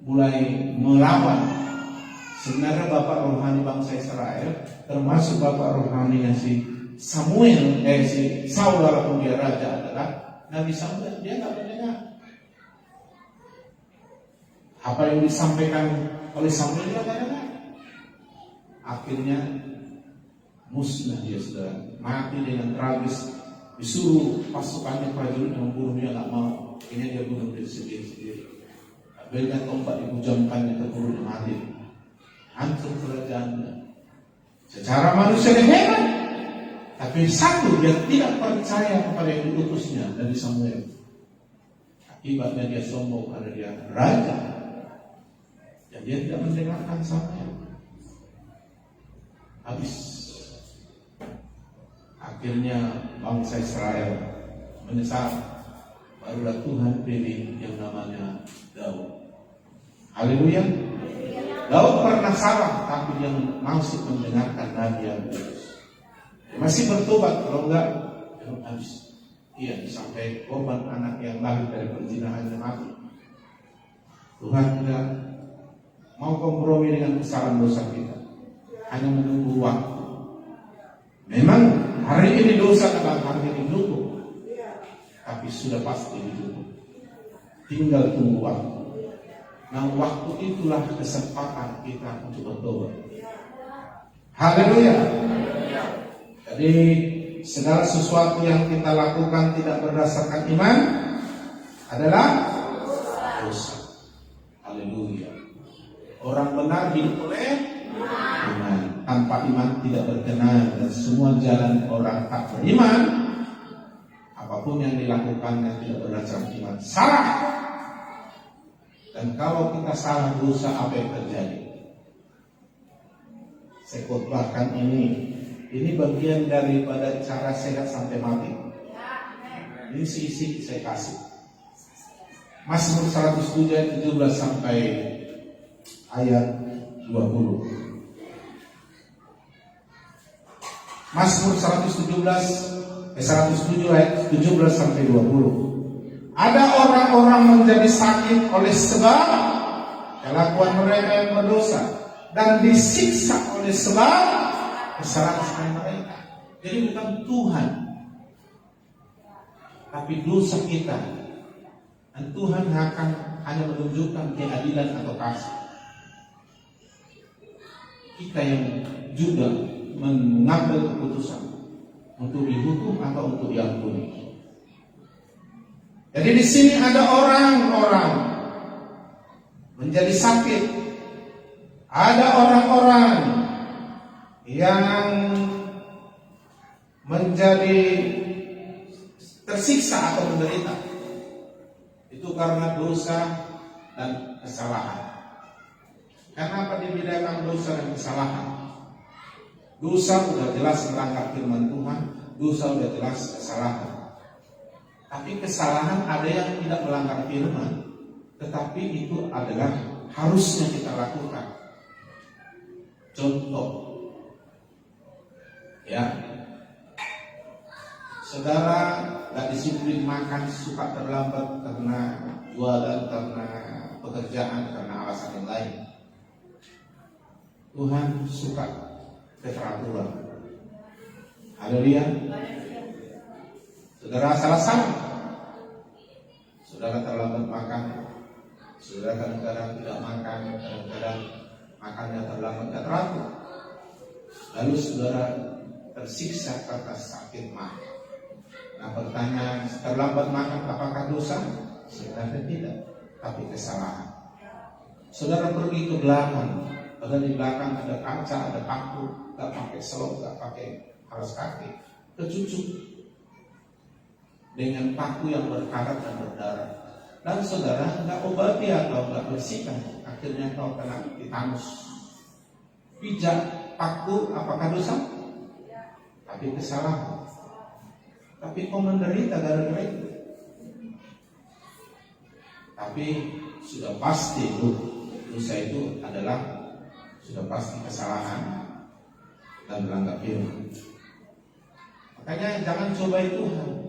mulai melawan. Sebenarnya bapak rohani bangsa Israel, termasuk bapak rohaninya si Samuel, si Saul walaupun dia raja adalah Nabi Samuel. Dia tidak mendengar apa yang disampaikan oleh Samuel, dia tidak dengar. Akhirnya musnah dia, sudah mati dengan tragis. Disuruh pasukannya prajurit membunuh, dia nggak mau. Akhirnya dia bunuh diri sendiri. Belnya tombak dibujamkannya, terbunuh mati. Hancur kerajaannya. Secara manusia dia hebat, tapi satu, dia tidak percaya kepada yang diutusnya dari Samuel. Akibatnya dia sombong karena dia raja, dan dia tidak mendengarkan Samuel. Habis. Akhirnya bangsa Israel menyesal. Barulah Tuhan pilih yang namanya Daud. Haleluya. Daud pernah salah, tapi dia masih mendengarkan Nabi yang kudus. Dia masih bertobat, kalau enggak, dia habis. Iya, sampai korban anak yang lahir dari perzinahan yang mati. Tuhan tidak mau kompromi dengan kesalahan dosa kita, hanya menunggu waktu. Memang hari ini dosa dalam hari ini ditutup, tapi sudah pasti ditutup. Tinggal tunggu waktu. Nah, waktu itulah kesempatan kita untuk bertobat. Haleluya. Jadi segala sesuatu yang kita lakukan tidak berdasarkan iman adalah dosa. Haleluya. Orang benar hidup oleh iman. Tanpa iman tidak berkenan, dan semua jalan orang tak beriman, apapun yang dilakukan yang tidak berdasarkan iman salah. Dan kalau kita salah dosa, apa yang terjadi? Saya khotbahkan ini bagian daripada cara sehat sampai mati. Ini isi saya kasih. Mazmur 107 ayat 17 sampai ayat 20. Mazmur 107 ayat 17 sampai 20. Ada orang-orang menjadi sakit oleh sebab kelakuan mereka yang berdosa, dan disiksa oleh sebab kesalahan mereka. Jadi bukan Tuhan, tapi dosa kita. Dan Tuhan akan hanya menunjukkan keadilan atau kasih. Kita yang juga mengambil keputusan untuk dihukum atau untuk diampuni. Jadi di sini ada orang-orang menjadi sakit. Ada orang-orang yang menjadi tersiksa atau menderita. Itu karena dosa dan kesalahan. Kenapa dibedakan dosa dan kesalahan? Dosa sudah jelas melanggar firman Tuhan, dosa sudah jelas kesalahan. Tapi kesalahan ada yang tidak melanggar firman, tetapi itu adalah harusnya kita lakukan. Contoh, ya, saudara gak disiplin makan, suka terlambat karena jualan, karena pekerjaan, karena alasan yang lain. Tuhan suka keteraturan. Haleluya. Saudara salah, saudara terlambat makan, saudara kadang-kadang tidak makan, kadang-kadang makannya terlambat, tidak teratur. Lalu saudara tersiksa karena sakit mah. Nah, pertanyaan, terlambat makan apakah dosa? Sebenarnya tidak, tapi kesalahan. Saudara pergi ke belakang, padahal di belakang ada kaca, ada paku, gak pakai selop, gak pakai alas kaki, kecucuk dengan paku yang berkarat dan berdarah. Dan saudara nggak obati atau nggak bersihkan, akhirnya kau kena titanus. Pijak paku apakah dosa? Tapi kesalahan. Tapi kau menderita gara-gara itu. Tapi sudah pasti dosa itu adalah sudah pasti kesalahan dan melanggar firman. Makanya jangan cobai Tuhan.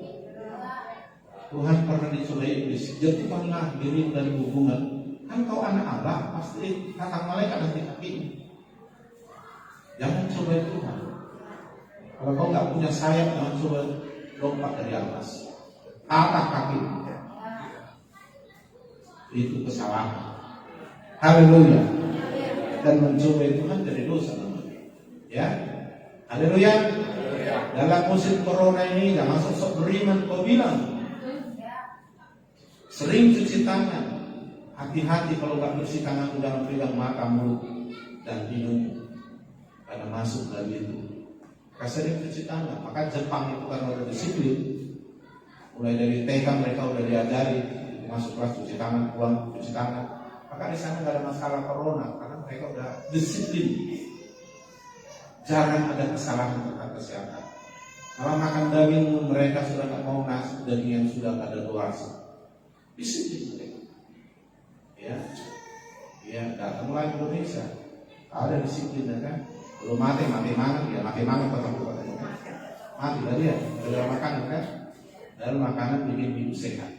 Tuhan pernah dicobai iblis. Jatuhkanlah diri dari hubungan. Kan kau anak Allah, pasti kata malaikat nanti kakinya. Jangan cobai Tuhan. Kalau kau nggak punya sayap, jangan coba lompat dari atas. Patah kaki. Itu kesalahan. Haleluya. Dan mencobai Tuhan dari dosa namanya. Ya. Haleluya. Dalam musim corona ini jangan sok-sok beriman kau bilang. Sering cuci tangan. Hati-hati kalau nggak bersih tangan jangan pegang mata, mulut dan hidung karena masuk dari itu. Sering cuci tangan. Maka Jepang itu kan udah disiplin. Mulai dari TK mereka udah diajari masuk kelas cuci tangan, pulang cuci tangan. Maka di sana nggak ada masalah corona karena mereka udah disiplin. Jarang ada kesalahan tentang kesehatan. Kalau makan daging mereka sudah nggak mau nasi daging yang sudah nggak ada luasa. Disiplin mereka. Ya, datanglah Indonesia. Ada disiplin kan? Belum mati mangan, ya mati mangan tetap mati lah dia. Dalam makanan kan? Dalam makanan bikin hidup sehat.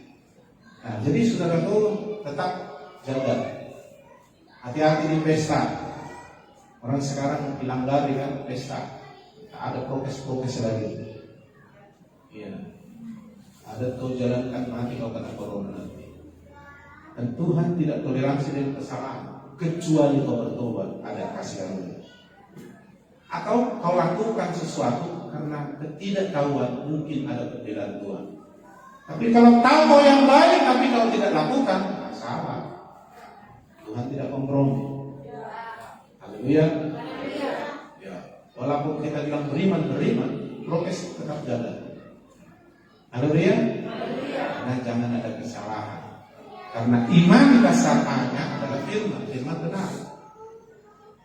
Nah, jadi saudaraku tetap jaga. Hati-hati di pesta. Orang sekarang dilanggar dengan pesta. Ada prokes lagi. Iya. Ada kau jalankan mati kau kena corona nanti. Dan Tuhan tidak toleransi dengan kesalahan kecuali kau bertobat, ada kasih karunia. Atau kau lakukan sesuatu karena ketidaktahuan, mungkin ada perbedaan Tuhan. Tapi kalau tahu kau yang baik tapi kau tidak lakukan, salah. Tuhan tidak kompromi. Haleluya. Ya, walaupun kita bilang beriman, prokes tetap jalan. Haleluya. Nah, jangan ada kesalahan. Karena iman dasarnya adalah firman benar.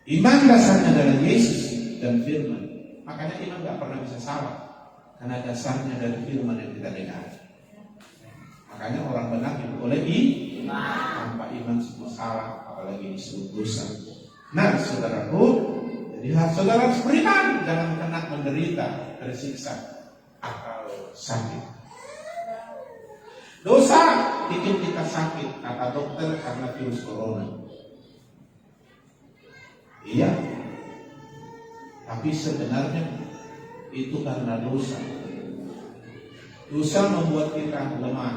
Iman dasarnya adalah Yesus dan firman. Makanya iman gak pernah bisa salah. Karena dasarnya dari firman yang kita dengar. Makanya orang benar hidup oleh iman. Tanpa iman semua salah, apalagi disuruh dosa. Nah, saudaraku, jadi saudara harus beriman, jangan kena menderita, tersiksa atau sakit. Dosa bikin kita sakit, kata dokter, karena virus corona. Iya, tapi sebenarnya itu karena dosa. Dosa membuat kita lemah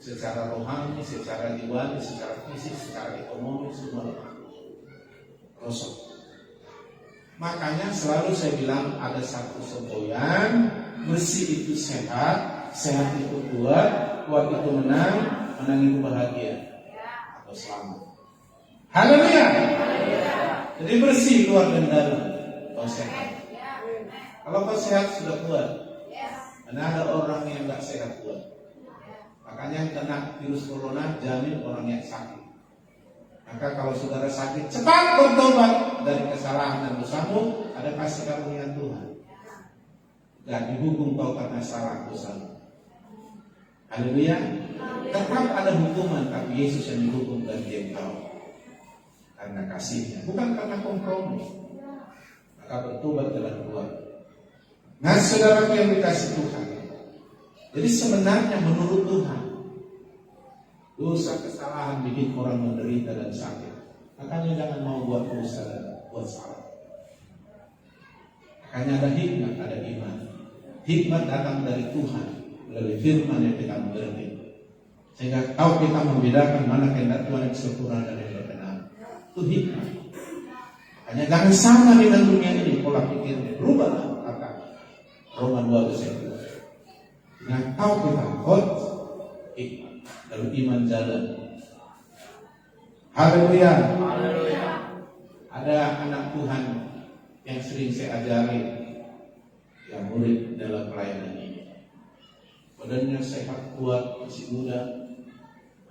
secara rohani, secara jiwa, secara fisik, secara ekonomi, semua lemah, rosok. Makanya selalu saya bilang ada satu semboyan, bersih itu sehat, sehat itu kuat, kuat itu menang, menang itu bahagia atau selamat. Haleluya. Jadi bersih luar dan dalam. Kau sehat. Kalau kau sehat sudah kuat. Karena ada orang yang nggak sehat kuat. Makanya kena virus corona jamin orang yang sakit. Maka kalau saudara sakit, cepat bertobat dari kesalahan dan dosamu. Ada kasih karunia Tuhan. Dan dihukum kau karena salah dosamu. Haleluya. Tetap ada hukuman, tapi Yesus yang dihukum ganti kau. Karena kasihnya, bukan karena kompromi. Maka bertobat jalan keluar. Nah, saudara yang dikasih Tuhan. Jadi sebenarnya menurut Tuhan, dosa kesalahan bikin orang menderita dan sakit. Makanya jangan mau buat dosa dan buat salah. Makanya ada hikmat, ada iman. Hikmat datang dari Tuhan melalui firman yang kita mengerti. Sehingga tahu kita membedakan mana kehendak Tuhan yang sempurna dan yang benar. Itu hikmat. Hanya jangan sama dengan dunia ini pola pikirnya. Berubahlah kata Roma 12:2. Nah, tahu kita hot hikmat. Lalu iman jalan. Haleluya. Ada anak Tuhan yang sering saya ajari, yang murid dalam pelayanan ini. Badannya sehat, kuat, masih muda.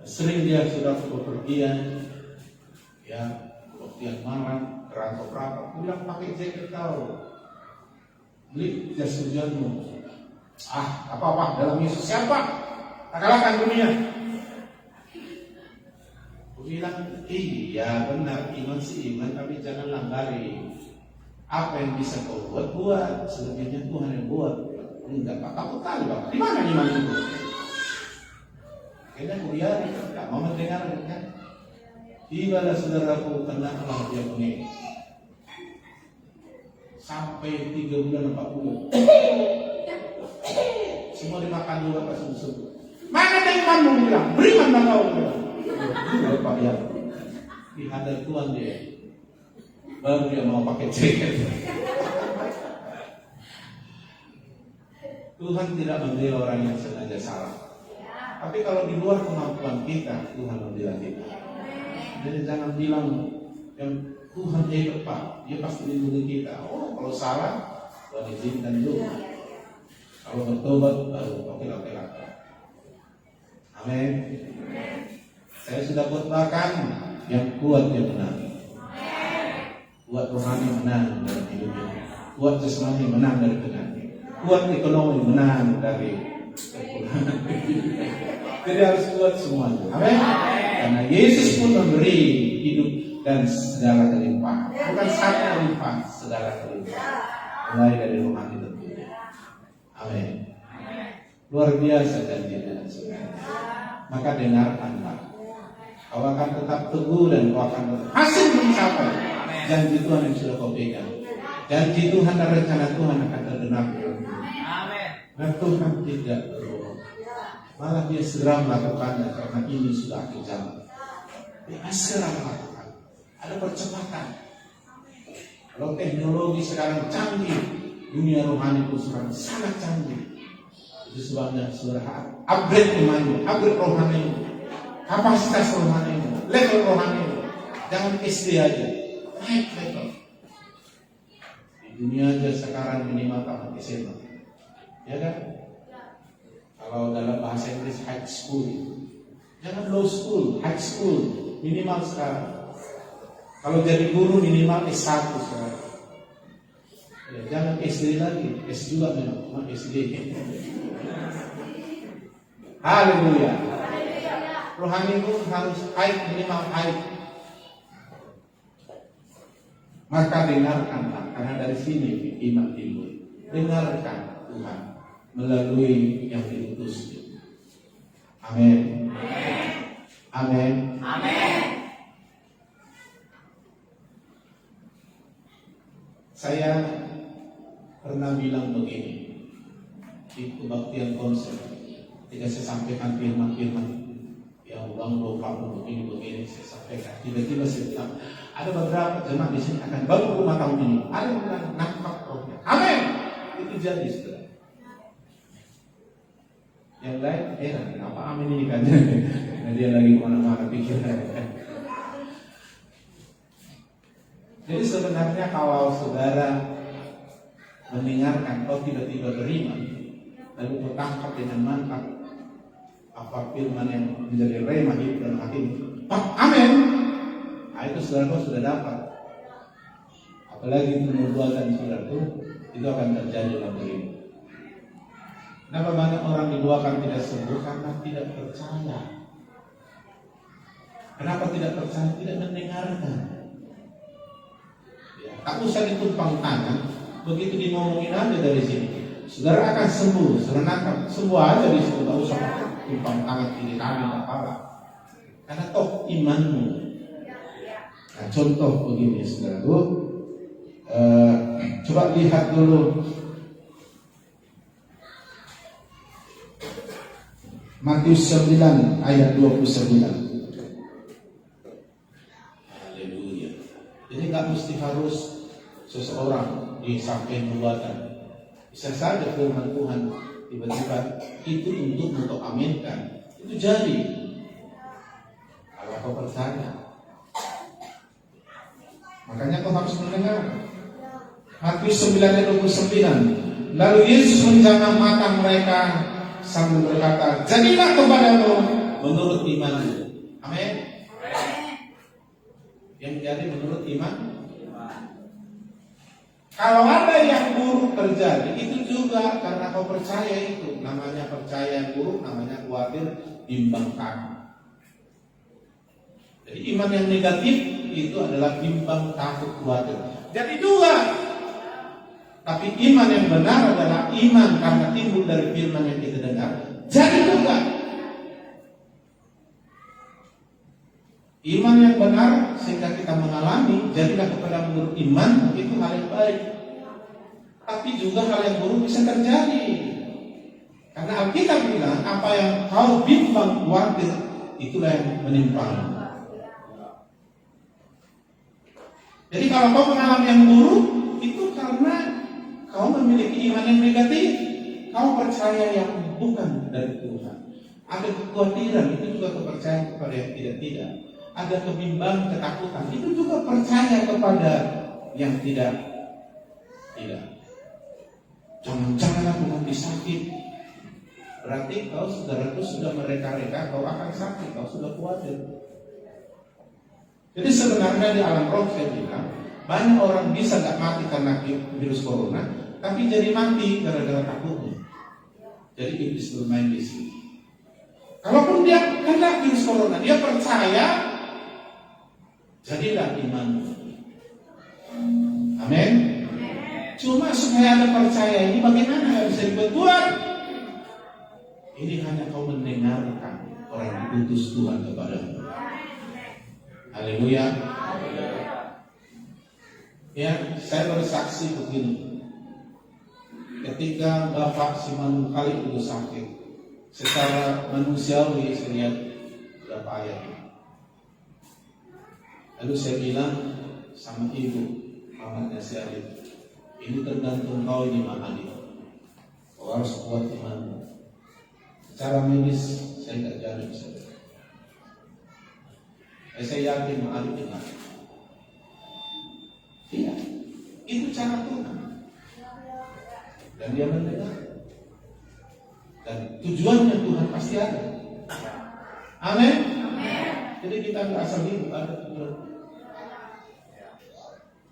Sering dia sudah bepergian, ya, bepergian malam, kerangkau rapat. Bilang pakai jaket kau, beli jas hujanmu. Apa-apa dalam Yesus siapa? Tak kalahkan dunia. Aku bilang, iya benar, iman sih iman, tapi jangan langgari. Apa yang bisa kau buat, selebihnya Tuhan yang buat. Enggak, Pak, aku tahu, Pak. Di mana iman itu? Kayaknya kuliah, enggak mau mendengar, kan? Tibalah saudaraku, kenaklah dia punya. Sampai 3 bulan 4 bulan. Semua dimakan dulu Pak subuh-subuh. Mana imanmu bilang? Beriman kau bilang. Itu Pak ya. Di hadapan Tuhan dia. Baru dia mau pakai jaket. Tuhan tidak membela orang yang sengaja salah. Tapi kalau di luar kemampuan kita, Tuhan membela kita. Jadi jangan bilang yang Tuhan hebat Pak, dia pasti lindungi kita. Oh, kalau salah, Tuhan izinkan dulu. Kalau bertobat baru oke. Amin. Saya sudah khotbahkan yang kuat dia menang. Kuat rohani menang dari hidupnya. Kuat jasmani menang dari penyakit. Kuat ekonomi menang dari kekurangan. Jadi harus kuat semuanya. Amin. Karena Yesus pun memberi hidup dan segala kelimpahan. Bukan satu kelimpahan, segala kelimpahan. Mulai dari rohani tentunya. Amin. Luar biasa janjinya. Maka dengarkan Pak. Kau akan tetap teguh dan kau akan hasil mencapai janji Tuhan yang sudah kau pegang. Janji Tuhan dan rencana Tuhan akan terdengar. Amin. Dan Tuhan tidak berbohong. Malah dia segera melakukannya karena ini sudah akhir zaman. Dia segera melakukan. Ada percepatan. Kalau teknologi sekarang canggih, dunia rohani pun sekarang sangat canggih. Itu sebabnya saudara upgrade imanmu, upgrade rohanimu, kapasitas rohanimu, level rohanimu. Jangan SD aja, naik level. Di dunia aja sekarang minimal tamat SMA, ya kan? Kalau dalam bahasa Inggris high school, jangan low school, high school minimal sekarang. Kalau jadi guru minimal S1 sekarang. Ya, jangan SD lagi, S2 memang SD. Haleluya. Rohani pun harus high, minimal high. Maka dengarkanlah, karena dari sini iman timbul. Dengarkan Tuhan melalui yang diutusnya. Amin. Amin. Amin. Saya pernah bilang begini di kebaktian konser, ketika saya sampaikan firman-firman yang ulang begini, saya sampaikan. Tiba-tiba saya bilang, ada beberapa jemaat di sini akan baru rumah tahun ini. Ada yang bilang nampak rohnya. Amin. Itu jadi sudah. Yang lain, apa amin ini kan? Nah, dia lagi kemana-mana pikirannya. Jadi sebenarnya kalau saudara mendengarkan, kau tiba-tiba beriman, lalu kau tangkap dengan mantap apa firman yang menjadi rema hidup dalam hatimu, amin. Nah, itu saudara kau sudah dapat. Apalagi perbuatan saudara itu akan terjadi dalam dirimu. Kenapa banyak orang didoakan tidak sembuh? Karena tidak percaya. Kenapa tidak percaya? Tidak mendengarkan. Ya, tak usah ditumpang tangan. Begitu dimomongin aja dari sini, saudara akan sembuh. Saudara sembuh aja di situ. Tak usah tumpang tangan kiri kanan apa-apa. Karena toh imanmu. Nah, contoh begini, saudara. Coba lihat dulu Matius 9 ayat 29. Haleluya. Jadi nggak mesti harus seseorang disampaikan perbuatan. Bisa saja firman Tuhan tiba-tiba itu untuk aminkan. Itu jadi. Kalau kau percaya. Makanya kau harus mendengar. Matius 9 ayat 29. Lalu Yesus menjamah mata mereka sambil berkata, jadilah kepadamu menurut imanmu. Amin. Yang jadi menurut iman. Kalau ada yang buruk terjadi, itu juga karena kau percaya itu. Namanya percaya yang buruk, namanya khawatir, bimbang takut. Jadi iman yang negatif itu adalah bimbang takut khawatir. Jadi dua. Tapi iman yang benar adalah iman karena timbul dari firman yang kita dengar. Jadi juga iman yang benar sehingga kita mengalami, jadilah kepada menurut iman, itu hal yang baik. Tapi juga hal yang buruk bisa terjadi. Karena Alkitab bilang apa yang kau bimbang khawatir itulah yang menimpamu. Jadi kalau kau mengalami yang buruk itu karena kau memiliki iman yang negatif. Kau percaya yang bukan dari Tuhan. Ada kekhawatiran, itu juga kepercayaan kepada yang tidak. Ada kebimbangan, ketakutan, itu juga percaya kepada yang tidak. Jangan-jangan aku nanti sakit. Berarti kau saudaraku sudah mereka-reka, kau akan sakit, kau sudah khawatir. Jadi sebenarnya di alam roh saya bilang, banyak orang bisa gak mati karena virus corona, tapi jadi mati gara-gara takutnya. Jadi iblis bermain di sini. Kalaupun dia kena virus corona, dia percaya, jadilah imanmu. Amin. Cuma supaya ada percaya ini bagaimana, gak bisa dibuat-buat. Ini hanya kau mendengarkan orang diutus Tuhan kepadamu. Haleluya. Ya, saya bersaksi begini. Ketika Bapak Simanung Khalid itu sakit, secara manusiawi saya lihat sudah payah. Lalu saya bilang sama ibu, pamannya Syarif, ini tergantung kau ini Mahali. Kau harus kuat imanmu. Secara medis saya tidak jadi bisa. Saya yakin Mahali benar. Iya, itu cara Tuhan. Dan dia mendengar. Dan tujuannya Tuhan pasti ada. Amin. Jadi kita berasal hidup ada tujuan.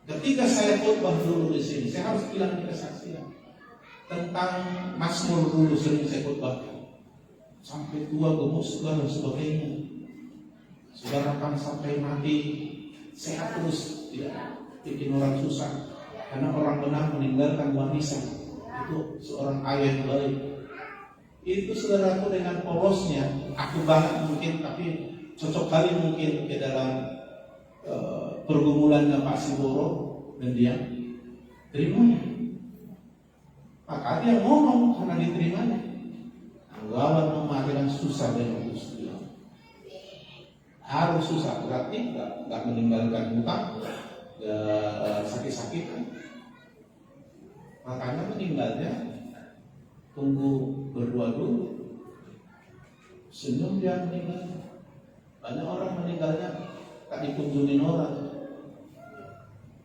Ketika saya khotbah dulu di sini, saya harus bilang di kesaksian tentang Mazmur dulu sering saya khotbah. Sampai tua gemuk segala sebagainya. Saudara akan sampai mati sehat terus, tidak bikin orang susah. Karena orang benar meninggalkan warisan. Itu seorang ayah yang baik. Itu saudaraku dengan polosnya, aku banget mungkin, tapi cocok kali mungkin ke dalam pergumulannya Pak Siboro dan dia terima. Maka dia ngomong karena diterimanya. Lawan mematikan susah dengan Gusti. Harus susah, berarti nggak meninggalkan hutang, sakit-sakitan. Makanya meninggalnya tunggu berdua dulu. Senyum dia meninggal. Banyak orang meninggalnya tak dikunjungi orang.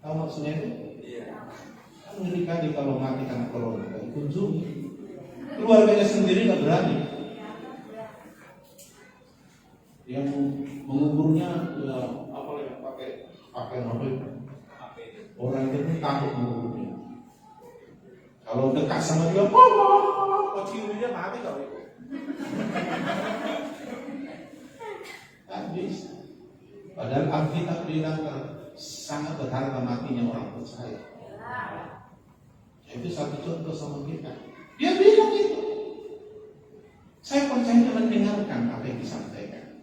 Tahu maksudnya itu? Kan ngeri kali kalau mati karena corona, tak dikunjungi. Keluarganya sendiri tak berani. Yang menguburnya ya apa ya, pakai mobil. Orang itu takut menguburnya. Kalau dekat sama dia, ciumnya mati kau itu. Habis. Padahal Alkitab bilang sangat berharga matinya orang percaya. Itu satu contoh sama kita. Dia bilang itu. Saya percaya dia mendengarkan apa yang disampaikan.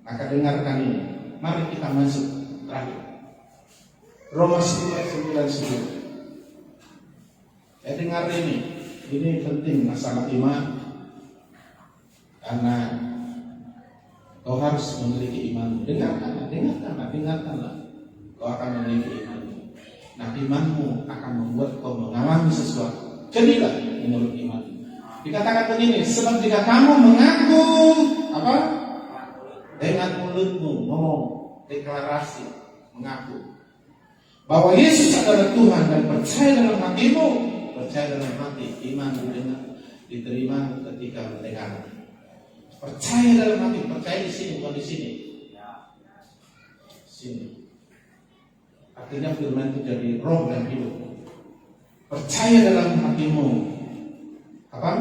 Maka dengarkan ini. Mari kita masuk terakhir. Roma 10 ayat 9. Dengar ini. Ini penting masalah iman. Karena kau harus memiliki iman. Dengarkanlah. Kau akan memiliki iman. Nah, imanmu akan membuat kau mengalami sesuatu. Jadilah menurut iman. Dikatakan begini, sebab jika kamu mengaku apa? Dengan mulutmu ngomong, deklarasi, mengaku bahwa Yesus adalah Tuhan dan percaya dalam hatimu, percaya dalam hati, iman diterima ketika mendengar. Percaya dalam hati, percaya di sini bukan di sini. Sini. Artinya firman itu jadi roh dan hidup. Percaya dalam hatimu apa?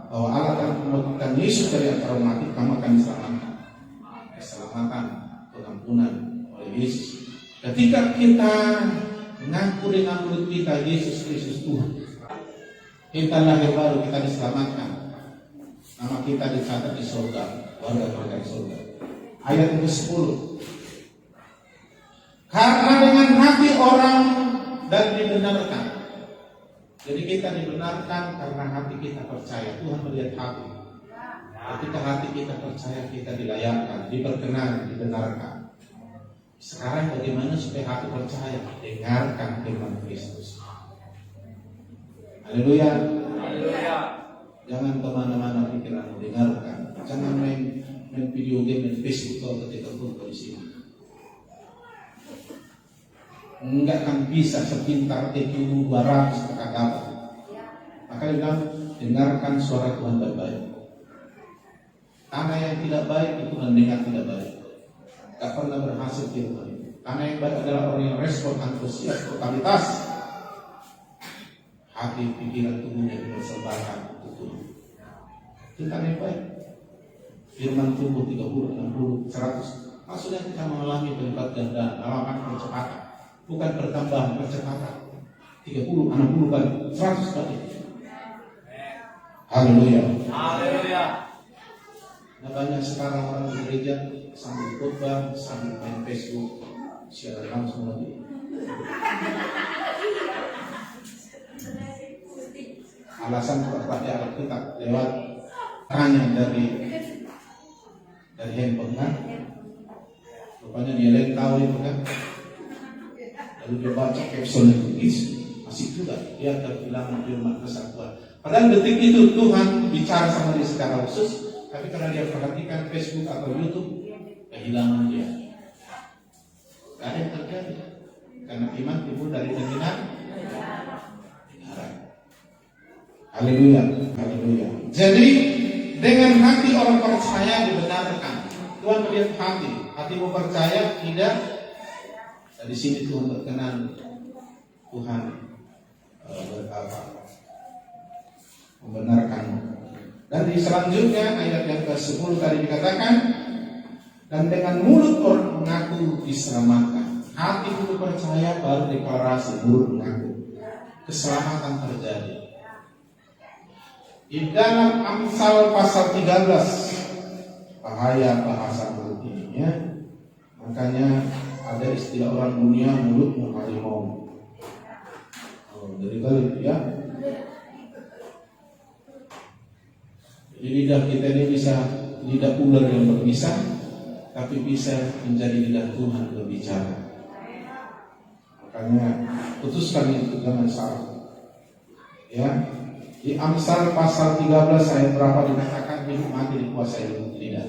Bahwa Allah akan menguatkan Yesus dari antara mati, kamu akan diselamatkan. Keselamatan, pengampunan oleh Yesus. Ketika kita mengaku dengan mulut kita Yesus Kristus Tuhan, kita lahir baru, kita diselamatkan. Nama kita dicatat di surga, warga di surga. Ayat ke-10. Karena dengan hati orang dan dibenarkan. Jadi kita dibenarkan karena hati kita percaya. Tuhan melihat hati. Ketika hati kita percaya, kita dilayakkan, diperkenan, dibenarkan. Sekarang bagaimana supaya hati percaya? Dengarkan firman Kristus. Haleluya. Haleluya. Jangan kemana-mana pikiran, dengarkan. Jangan main video game dan Facebook atau ketika kumpul di sini. Enggak akan bisa sepintar TQ 200 kata. Maka dia bilang, dengarkan suara Tuhan baik-baik. Tanah yang tidak baik itu mendengar tidak baik. Tak pernah berhasil firman. Tanah yang baik adalah orang yang respon antusias, totalitas. Hati, pikiran, tubuhnya dipersembahkan untuk Tuhan. Itu tanah yang baik. Firman tumbuh 30, 60, 100. Maksudnya kita mengalami berlipat ganda, mengalami percepatan. Bukan pertambahan, percepatan. 30, 60 kali, 100 kali. Haleluya. Haleluya. Nah, banyak sekarang orang di gereja sambil khotbah, sambil main Facebook, siaran langsung lagi. Alasan pakai Alkitab lewat tanya dari handphone kan? Rupanya dia lain tahu itu kan? Lalu dia baca caption itu, masih juga dia terbilang firman kesatuan. Padahal detik itu Tuhan bicara sama dia secara khusus, tapi karena dia perhatikan Facebook atau YouTube, kehilangan dia. Gak ada yang terjadi, karena iman timbul dari dengaran. Haleluya, haleluya. Jadi dengan hati orang percaya dibenarkan. Tuhan melihat hatimu percaya tidak. Dan di sini Tuhan berkenan, Tuhan berkata membenarkanmu. Dan di selanjutnya ayat yang ke-10 tadi dikatakan, dan dengan mulut orang mengaku diselamatkan. Hati itu percaya baru deklarasi, mulut mengaku. Keselamatan terjadi. Di dalam Amsal pasal 13, bahaya bahasa mulut ini ya. Makanya ada istilah orang dunia mulutmu harimau. Dari kali ya. Jadi lidah kita ini bisa lidah ular yang berbisa, tapi bisa menjadi lidah Tuhan berbicara. Makanya putuskan itu, jangan salah. Ya. Di Amsal pasal 13 ayat berapa dikatakan, hidup mati dikuasai dengan lidah.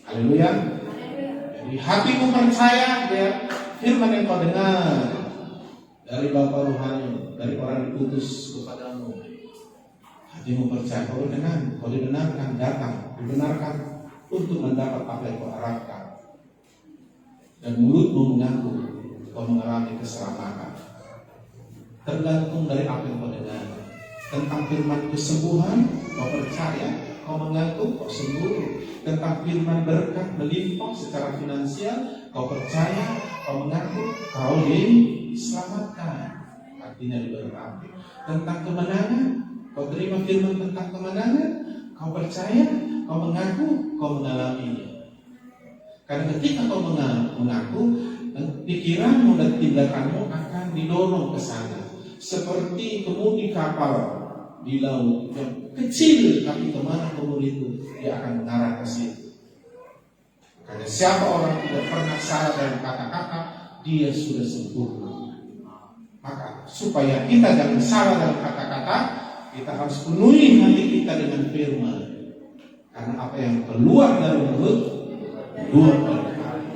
Haleluya. Jadi hatimu percaya biar firman yang kau dengar dari Bapa rohani, dari orang diutus kepadamu. Hatimu percaya, kau dibenarkan datang, dibenarkan untuk mendapat apa yang kau harapkan. Dan mulutmu mengaku kau mengalami keselamatan. Tergantung dari apa yang kau dengar. Tentang firman kesembuhan, kau percaya, kau mengaku, kau sembuh. Tentang firman berkat melimpah secara finansial, kau percaya, kau mengaku, kau diselamatkan. Artinya diberkati. Tentang kemenangan, kau terima firman tentang kemenangan, kau percaya, kau mengaku, kau mengalaminya. Karena ketika kau mengaku, pikiranmu dan tindakanmu akan didorong ke sana. Seperti kemudi kapal di laut yang kecil, tapi kemana kemudi itu dia akan mengarah ke situ. Karena siapa orang tidak pernah salah dalam kata-kata, dia sudah sempurna. Maka supaya kita jangan salah dalam kata-kata, kita harus penuhi hati kita dengan firman. Karena apa yang keluar dari mulut, keluar dari hati.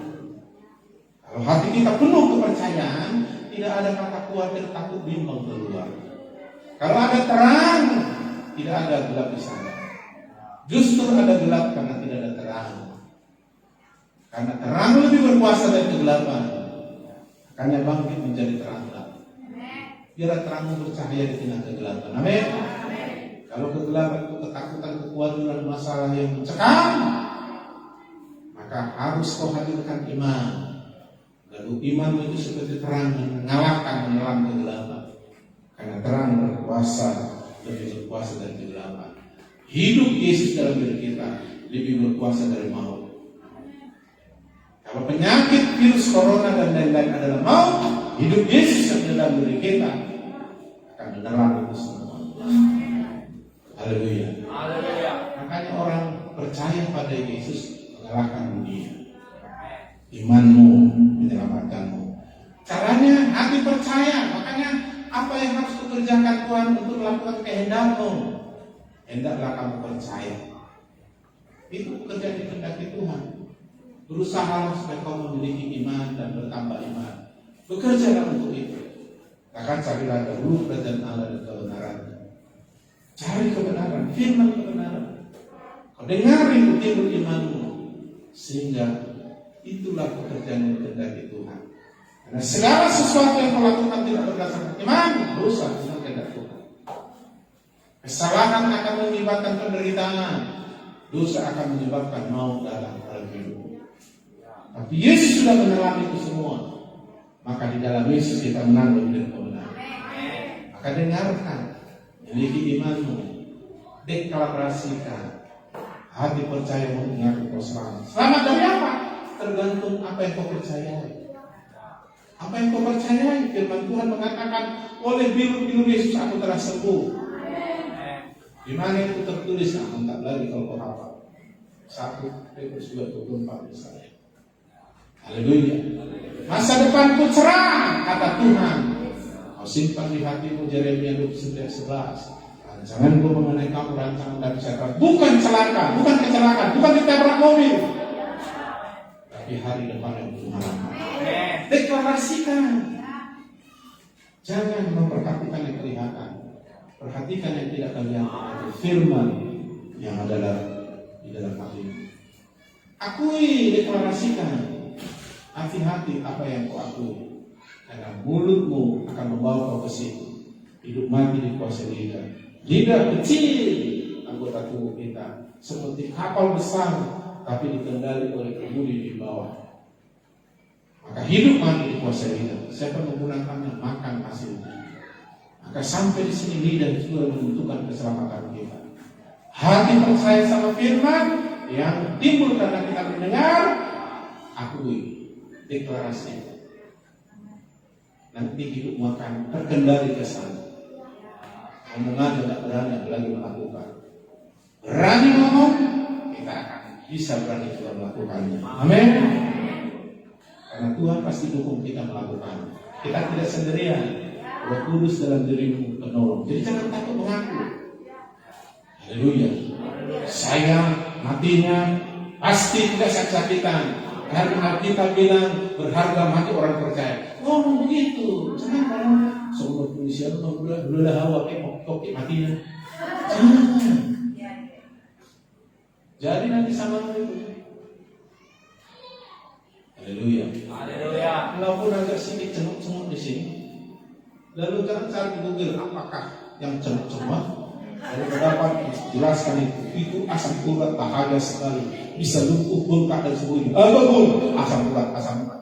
Kalau hati kita penuh kepercayaan, tidak ada kata khawatir, takut, bimbang keluar. Kalau ada terang, tidak ada gelap di sana. Justru ada gelap karena tidak ada terang. Karena terang lebih berkuasa dari kegelapan. Makanya bangkit menjadi terang. Biar terangmu bercahaya di tengah kegelapan. Amin. Kalau kegelapan itu ketakutan, kekhawatiran, masalah yang mencekam, maka harus kau hadirkan iman. Lalu iman itu seperti terang yang mengalahkan, menelan kegelapan. Karena terang berkuasa, lebih berkuasa dari kegelapan. Hidup Yesus dalam diri kita lebih berkuasa dari maut. Kalau penyakit virus corona dan lain-lain adalah maut, hidup Yesus yang dalam diri kita akan menelan itu semua. Haleluya. Makanya orang percaya pada Yesus mengalahkan dunia. Imanmu menyelamatkanmu. Caranya hati percaya. Makanya apa yang harus kukerjakan Tuhan untuk melakukan kehendak-Mu? Hendaklah kamu percaya. Itu pekerjaan dikehendaki Tuhan. Berusaha supaya kau memiliki iman dan bertambah iman. Bekerjalah untuk itu. Akan carilah dahulu kerajaan Allah dan kebenaran. Cari kebenaran, firman kebenaran. Kau dengar itu timbul imanmu. Sehingga itulah pekerjaan yang dikehendaki Tuhan. Karena segala sesuatu yang kau lakukan tidak berdasarkan iman, dosa bukan kehendak Tuhan. Kesalahan akan menyebabkan penderitaan, dosa akan menyebabkan maut dalam hidup. Tapi Yesus sudah menelan itu semua. Maka di dalam Yesus kita menanggung dan kebenaran. Maka dengarkan, miliki imanmu, deklarasikan, hati percaya mengaku kau selamat. Selamat dari apa? Tergantung apa yang kau percayai. Apa yang kau percayai? Firman Tuhan mengatakan, oleh biru-biru Yesus aku telah sembuh. Di mana itu tertulis? Mantap lagi kalau kau hafal. 1 Petrus 2:24 misalnya. Haleluya. Masa depanku cerah, kata Tuhan. Kau simpan di hatimu, Yeremia 29:11. Rancanganku mengenai kamu rancangan dan sejahtera, bukan celaka, bukan kecelakaan, bukan ditabrak mobil, tapi hari depan yang bermanfaat. Deklarasikan. Jangan memperhatikan yang kelihatan. Perhatikan yang tidak kelihatan. Firman yang adalah di dalam hatimu. Akui, deklarasikan. Hati-hati apa yang kau akui. Karena mulutmu akan membawa kau ke situ. Hidup mati dikuasai lidah. Lidah kecil anggota tubuh kita. Seperti kapal besar, tapi dikendali oleh kemudi di bawah. Maka hidup mati dikuasai lidah. Siapa menggunakannya, makan hasilnya. Maka sampai di sini lidah juga menentukan keselamatan kita. Hati percaya sama firman yang timbul karena kita mendengar, akui. Deklarasi. Nanti hidupmu akan terkendali ke sana. Omongan tidak berani lagi melakukan. Berani ngomong, kita akan bisa berani juga melakukannya. Amin. Karena Tuhan pasti dukung kita melakukannya. Kita tidak sendirian. Roh Kudus dalam dirimu penolong. Jadi jangan takut mengaku. Haleluya. Saya matinya pasti tidak sakit-sakitan. Karena kita bilang berharga mati orang percaya. Oh begitu. Jangan kalau semua polisi belum hawa kopi matinya. Jangan. Jadi nanti sama itu. Haleluya. Haleluya. Walaupun agak sedikit cenguk-cenguk di sini. Lalu jangan cari di Google apakah yang cenguk-cenguk. Kalau dapat jelaskan itu asam urat bahagia sekali, bisa lumpuh bengkak dan sebagainya. Asam urat.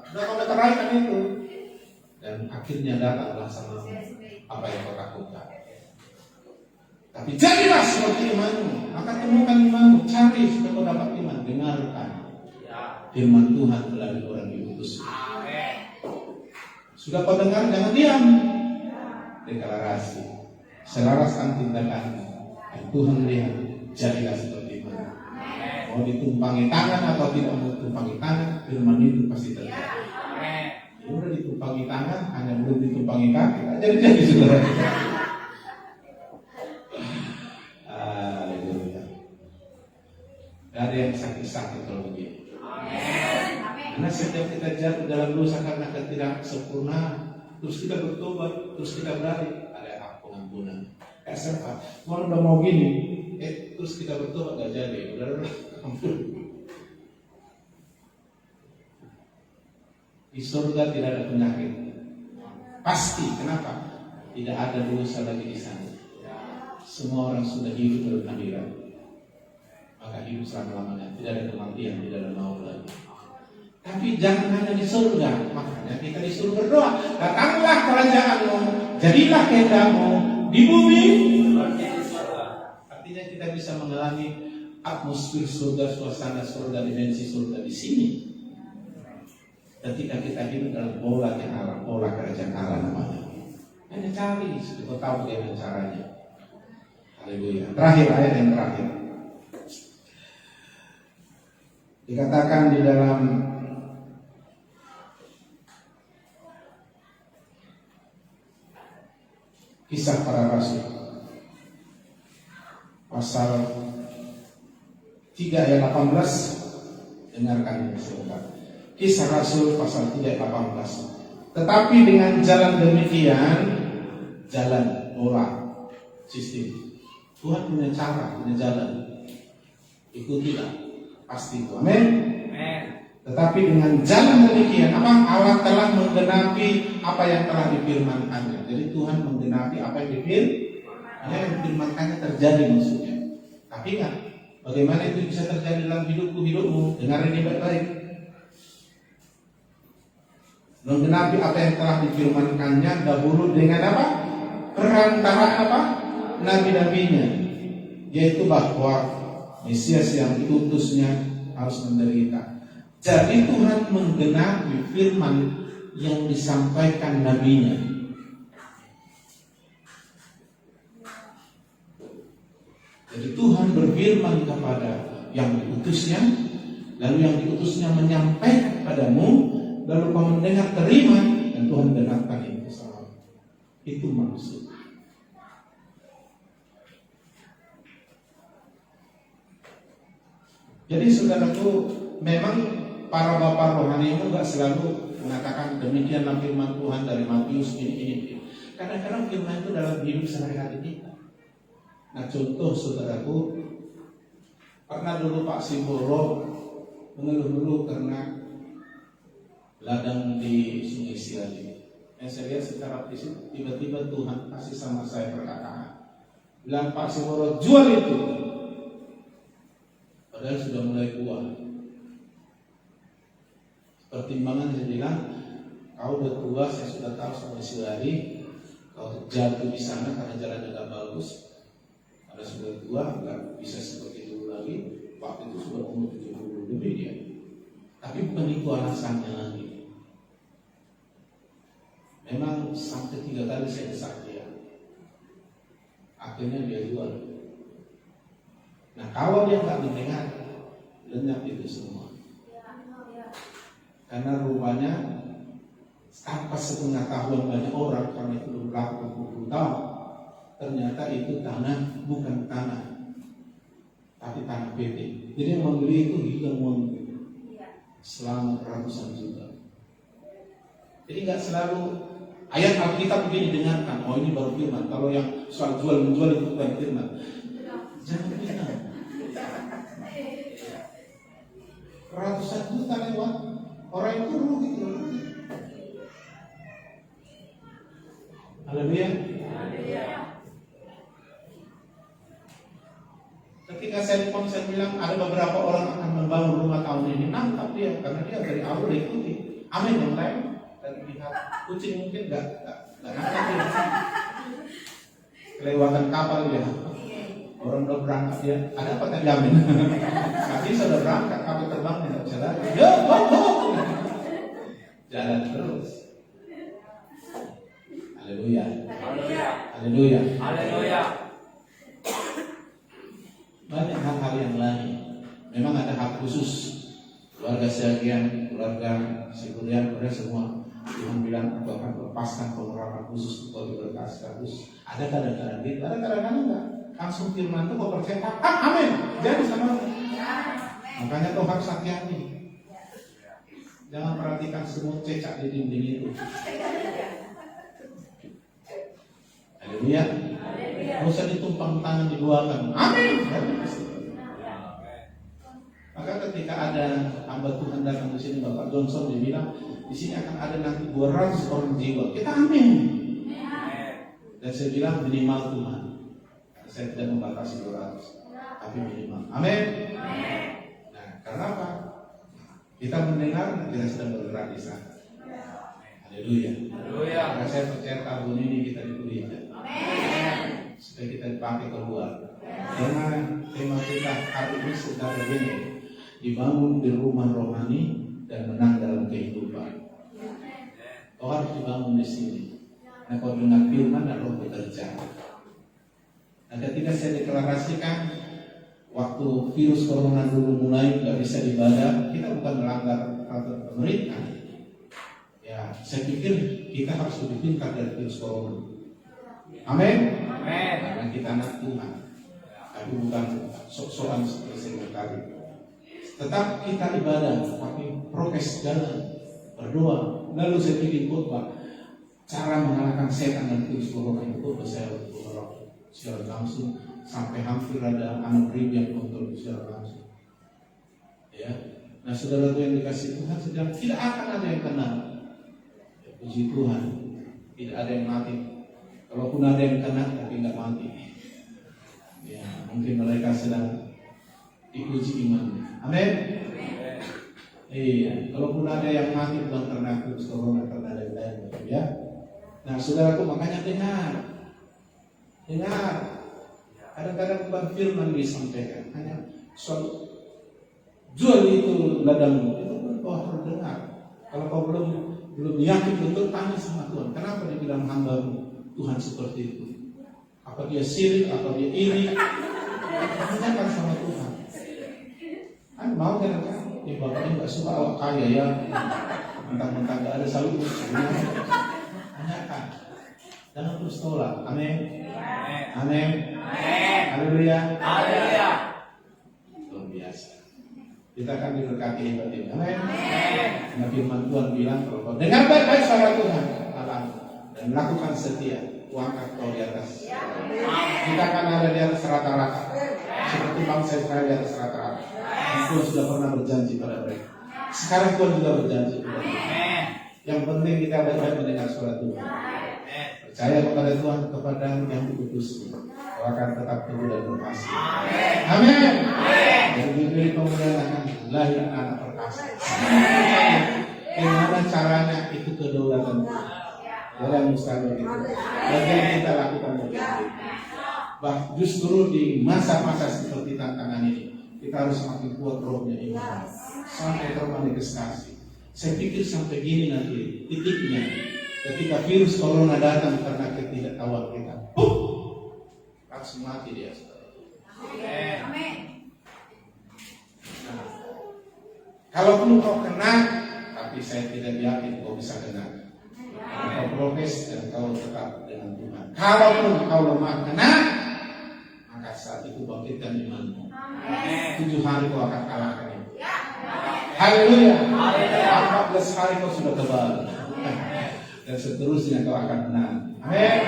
Sudah kau terangkan itu, dan akhirnya datanglah sama apa yang kau takutkan. Tapi jadilah seperti imanmu, akan temukan imanmu. Cari supaya kau dapat iman. Dengarkan firman Tuhan melalui orang diutus. Sudah kau dengar, jangan diam. Deklarasi, selaraskan tindakan. Tuhan lihat, jadilah seperti itu. Mau ditumpangi tangan atau tidak mau ditumpangi tangan, firman itu pasti terjadi. Ya udah ditumpangi tangan, hanya belum ditumpangi kaki, jadi saudara. Haleluya. Gak ada yang sakit-sakit kalau begitu. Karena setiap kita jatuh dalam dosa karena ketidaksempurnaan, terus kita bertobat, terus kita balik, ada pengampunan. Siapa? Kalau udah mau gini, terus kita bertobat gak jadi, udah ampun. Di surga tidak ada penyakit, pasti. Kenapa? Tidak ada dosa lagi di sana. Semua orang sudah hidup dalam akhirat, maka hidup selama-lamanya. Tidak ada kematian, tidak ada maut lagi. Tapi jangan hanya di surga, makanya kita disuruh berdoa. Datanglah kerajaanmu, jadilah kehendakmu di bumi. Artinya kita bisa mengalami atmosfer surga, suasana surga, dimensi surga di sini. Ketika kita hidup dalam pola yang Allah, pola kerajaan Allah namanya. Hanya cari, kita tahu bagaimana caranya. Haleluya. Terakhir, ayat yang terakhir. Dikatakan di dalam Kisah Para Rasul pasal 3 ayat 18. Dengarkan ini saudara. Kisah Rasul pasal 3 ayat 18. Tetapi dengan jalan demikian, jalan pola sistem, Tuhan punya cara, punya jalan. Ikutilah, pasti itu. Amin. Tetapi dengan jalan demikian, Allah telah menggenapi apa yang telah difirmankannya. Jadi Tuhan menggenapi apa yang difirmankannya terjadi maksudnya. Tapi ingat, bagaimana itu bisa terjadi dalam hidupmu? Dengar ini baik-baik. Menggenapi apa yang telah difirmankannya dahulu dengan apa? Perantara apa? Nabi-nabinya, yaitu bahwa Mesias yang diutusnya harus menderita. Jadi Tuhan menggenapi firman yang disampaikan nabinya. Jadi Tuhan berfirman kepada yang diutusnya, lalu yang diutusnya menyampaikan kepadamu, lalu kau mendengar, terima, dan Tuhan benarkan itu sama. Itu maksud. Jadi saudaraku, memang para bapak rohani itu nggak selalu mengatakan demikianlah firman Tuhan dari Matius ini. Kadang-kadang firman itu dalam hidup sehari-hari kita. Nah contoh saudaraku, pernah dulu Pak Simboro mengeluh-ngeluh karena ladang di Sungai Siali. Yang saya lihat secara fisik, tiba-tiba Tuhan kasih sama saya perkataan, bilang Pak Simboro jual itu, padahal sudah mulai kuat. Pertimbangan saya bilang, kau udah tua, saya sudah tahu Sungai Siali, kau jatuh di sana karena jalan agak bagus. Ada sudah tua, nggak bisa seperti dulu lagi. Waktu itu sudah umur 70 lebih dia. Tapi bukan itu alasannya lagi. Memang sampai 3 kali saya desak dia. Akhirnya dia jual. Nah kalau dia nggak mendengar, lenyap itu semua. Karena rupanya tanpa sepengetahuan banyak orang, karena itu belum berlaku 20 tahun, ternyata itu tanah bukan tanah, tapi tanah PT. Jadi yang membeli itu juga uang selama ratusan juta. Jadi nggak selalu ayat Alkitab begini dengarkan. Oh ini baru firman. Kalau yang soal jual menjual itu bukan firman. Jangan dengar. Ratusan juta lewat, orang itu rugi gitu. Haleluya. Ketika saya bilang ada beberapa orang akan membangun rumah tahun ini, nangkap dia karena dia dari awal ikuti. Amin yang lain dari pihak kucing mungkin nggak nangkap dia. Kelewatan kapal dia. Orang udah berangkat dia, ada apa tadi amin? Tapi sudah berangkat, kapal terbang tidak bisa lagi. Jalan terus. Haleluya. Haleluya. Haleluya. Banyak hal-hal yang lain. Memang ada hak khusus. Keluarga sebagian, keluarga sekunder, keluarga semua. Tuhan bilang aku akan lepaskan pengharapan khusus untuk berkas khusus. Ada kadang-kadang gitu, ada kadang-kadang enggak. Langsung firman itu kau percaya, amin. Jadi sama. Makanya kau harus hati-hati. Jangan perhatikan semua cecak di dinding itu. Haleluya. Tidak usah ditumpang tangan didoakan. Amin. Maka ketika ada hamba Tuhan datang di sini, Bapak Johnson dia bilang di sini akan ada nanti 200 orang jiwa. Kita amin. Dan saya bilang minimal Tuhan. Saya tidak membatasi 200, tapi minimal. Amin. Nah, karena apa? Kita mendengar, kita sedang bergerak di sana. Haleluya. Karena saya percaya tahun ini kita dipulihkan. Supaya kita dipakai keluar. Karena tema kita hari ini sudah begini, dibangun di rumah rohani dan menang dalam kehidupan. Kau harus dibangun di sini. Nah, kau dengar firman dan Roh bekerja. Nah, ketika saya deklarasikan waktu virus corona dulu mulai nggak bisa ibadah, kita bukan melanggar peraturan pemerintah. Ya, saya pikir kita harus lebih pintar dari virus corona. Amin. Karena kita anak Tuhan, tapi bukan sok-sokan seperti sekali. Tetap kita ibadah, tapi prokes jalan, berdoa. Lalu saya bikin khotbah cara mengalahkan setan dan virus corona itu saya secara langsung sampai hampir ada anak ribu yang kontrol secara langsung. Ya, nah saudara yang dikasih Tuhan sedang tidak akan ada yang kena. Ya, puji Tuhan, tidak ada yang mati. Kalaupun ada yang kena tapi nggak mati. Ya, mungkin mereka sedang diuji iman. Amin. Iya, kalaupun ada yang mati bukan karena virus corona, karena ada yang lain, ya. Nah, saudaraku makanya dengar. Kadang-kadang bukan firman disampaikan, hanya soal jual itu ladangmu, itu pun kau harus dengar. Kalau kau belum yakin betul, tanya sama Tuhan. Kenapa dia bilang hamba Tuhan seperti itu? Apa dia sirik? Apa dia iri? Tanyakan sama Tuhan. Kan mau kan? Bapaknya nggak suka awak kaya ya, mentang-mentang nggak ada salut. Tanyakan. Jangan terus tolak. Amin. Amin. Haleluya. Haleluya. Luar biasa. Kita akan diberkati hebat ini. Amin. Karena firman Tuhan bilang kalau kau dengar baik-baik suara Tuhan Allah dan melakukan setia, angkat kau di atas. Kita akan ada di atas rata-rata. Seperti bangsa Israel di atas rata-rata. Tuhan sudah pernah berjanji pada mereka. Sekarang Tuhan juga berjanji. Yang penting kita baik-baik mendengar suara Tuhan. Percaya kepada Tuhan, kepada yang diutus, kau akan tetap teguh dan berkasih. Amin. Dan diberi kemuliaan akan lahir anak perkasa. Bagaimana caranya itu kedaulatan dalam mustahil itu. Bagian kita lakukan begitu. Justru di masa-masa seperti tantangan ini, kita harus semakin kuat rohnya iman sampai termanifestasi. Saya pikir sampai gini nanti titiknya. Ketika virus corona datang karena ketidaktahuan kita, langsung mati dia. Amin. Nah, kalaupun kau kena, tapi saya tidak yakin kau bisa kena. Kau prokes dan kau tetap dengan Tuhan. Kalaupun kau lemah kena, maka Maka saat itu bangkitkan imanmu. 7 hari kau akan kalahkan itu. Haleluya. 14 hari kau sudah kebal. Dan seterusnya kau akan menang. Amin.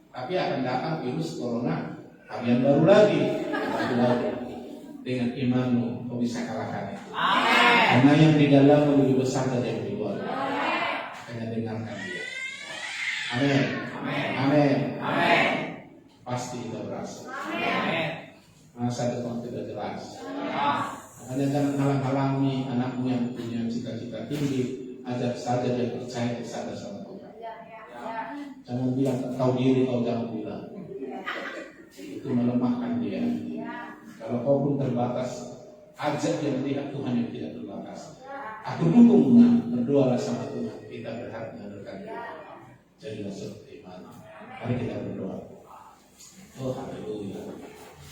Tapi akan datang virus corona, varian baru lagi. Dengan imanmu kau bisa kalahkan itu. Karena yang di dalam lebih besar dari yang di luar. Hanya dengarkan dia. Amin. Amin. Pasti kita berhasil. Masa depan tidak jelas. Hanya jangan halang-halangi anakmu yang punya cita-cita tinggi. Ajak saja dia percaya kepada sama Tuhan. Jangan bilang kau diri, kau jangan bilang. Itu melemahkan dia. Kalau kau pun terbatas, ajak dia melihat Tuhan yang tidak terbatas. Aku dukung, berdoalah sama Tuhan. Kita berhak mengandalkan dia. Jadilah seperti mana. Mari kita berdoa. Oh haleluya.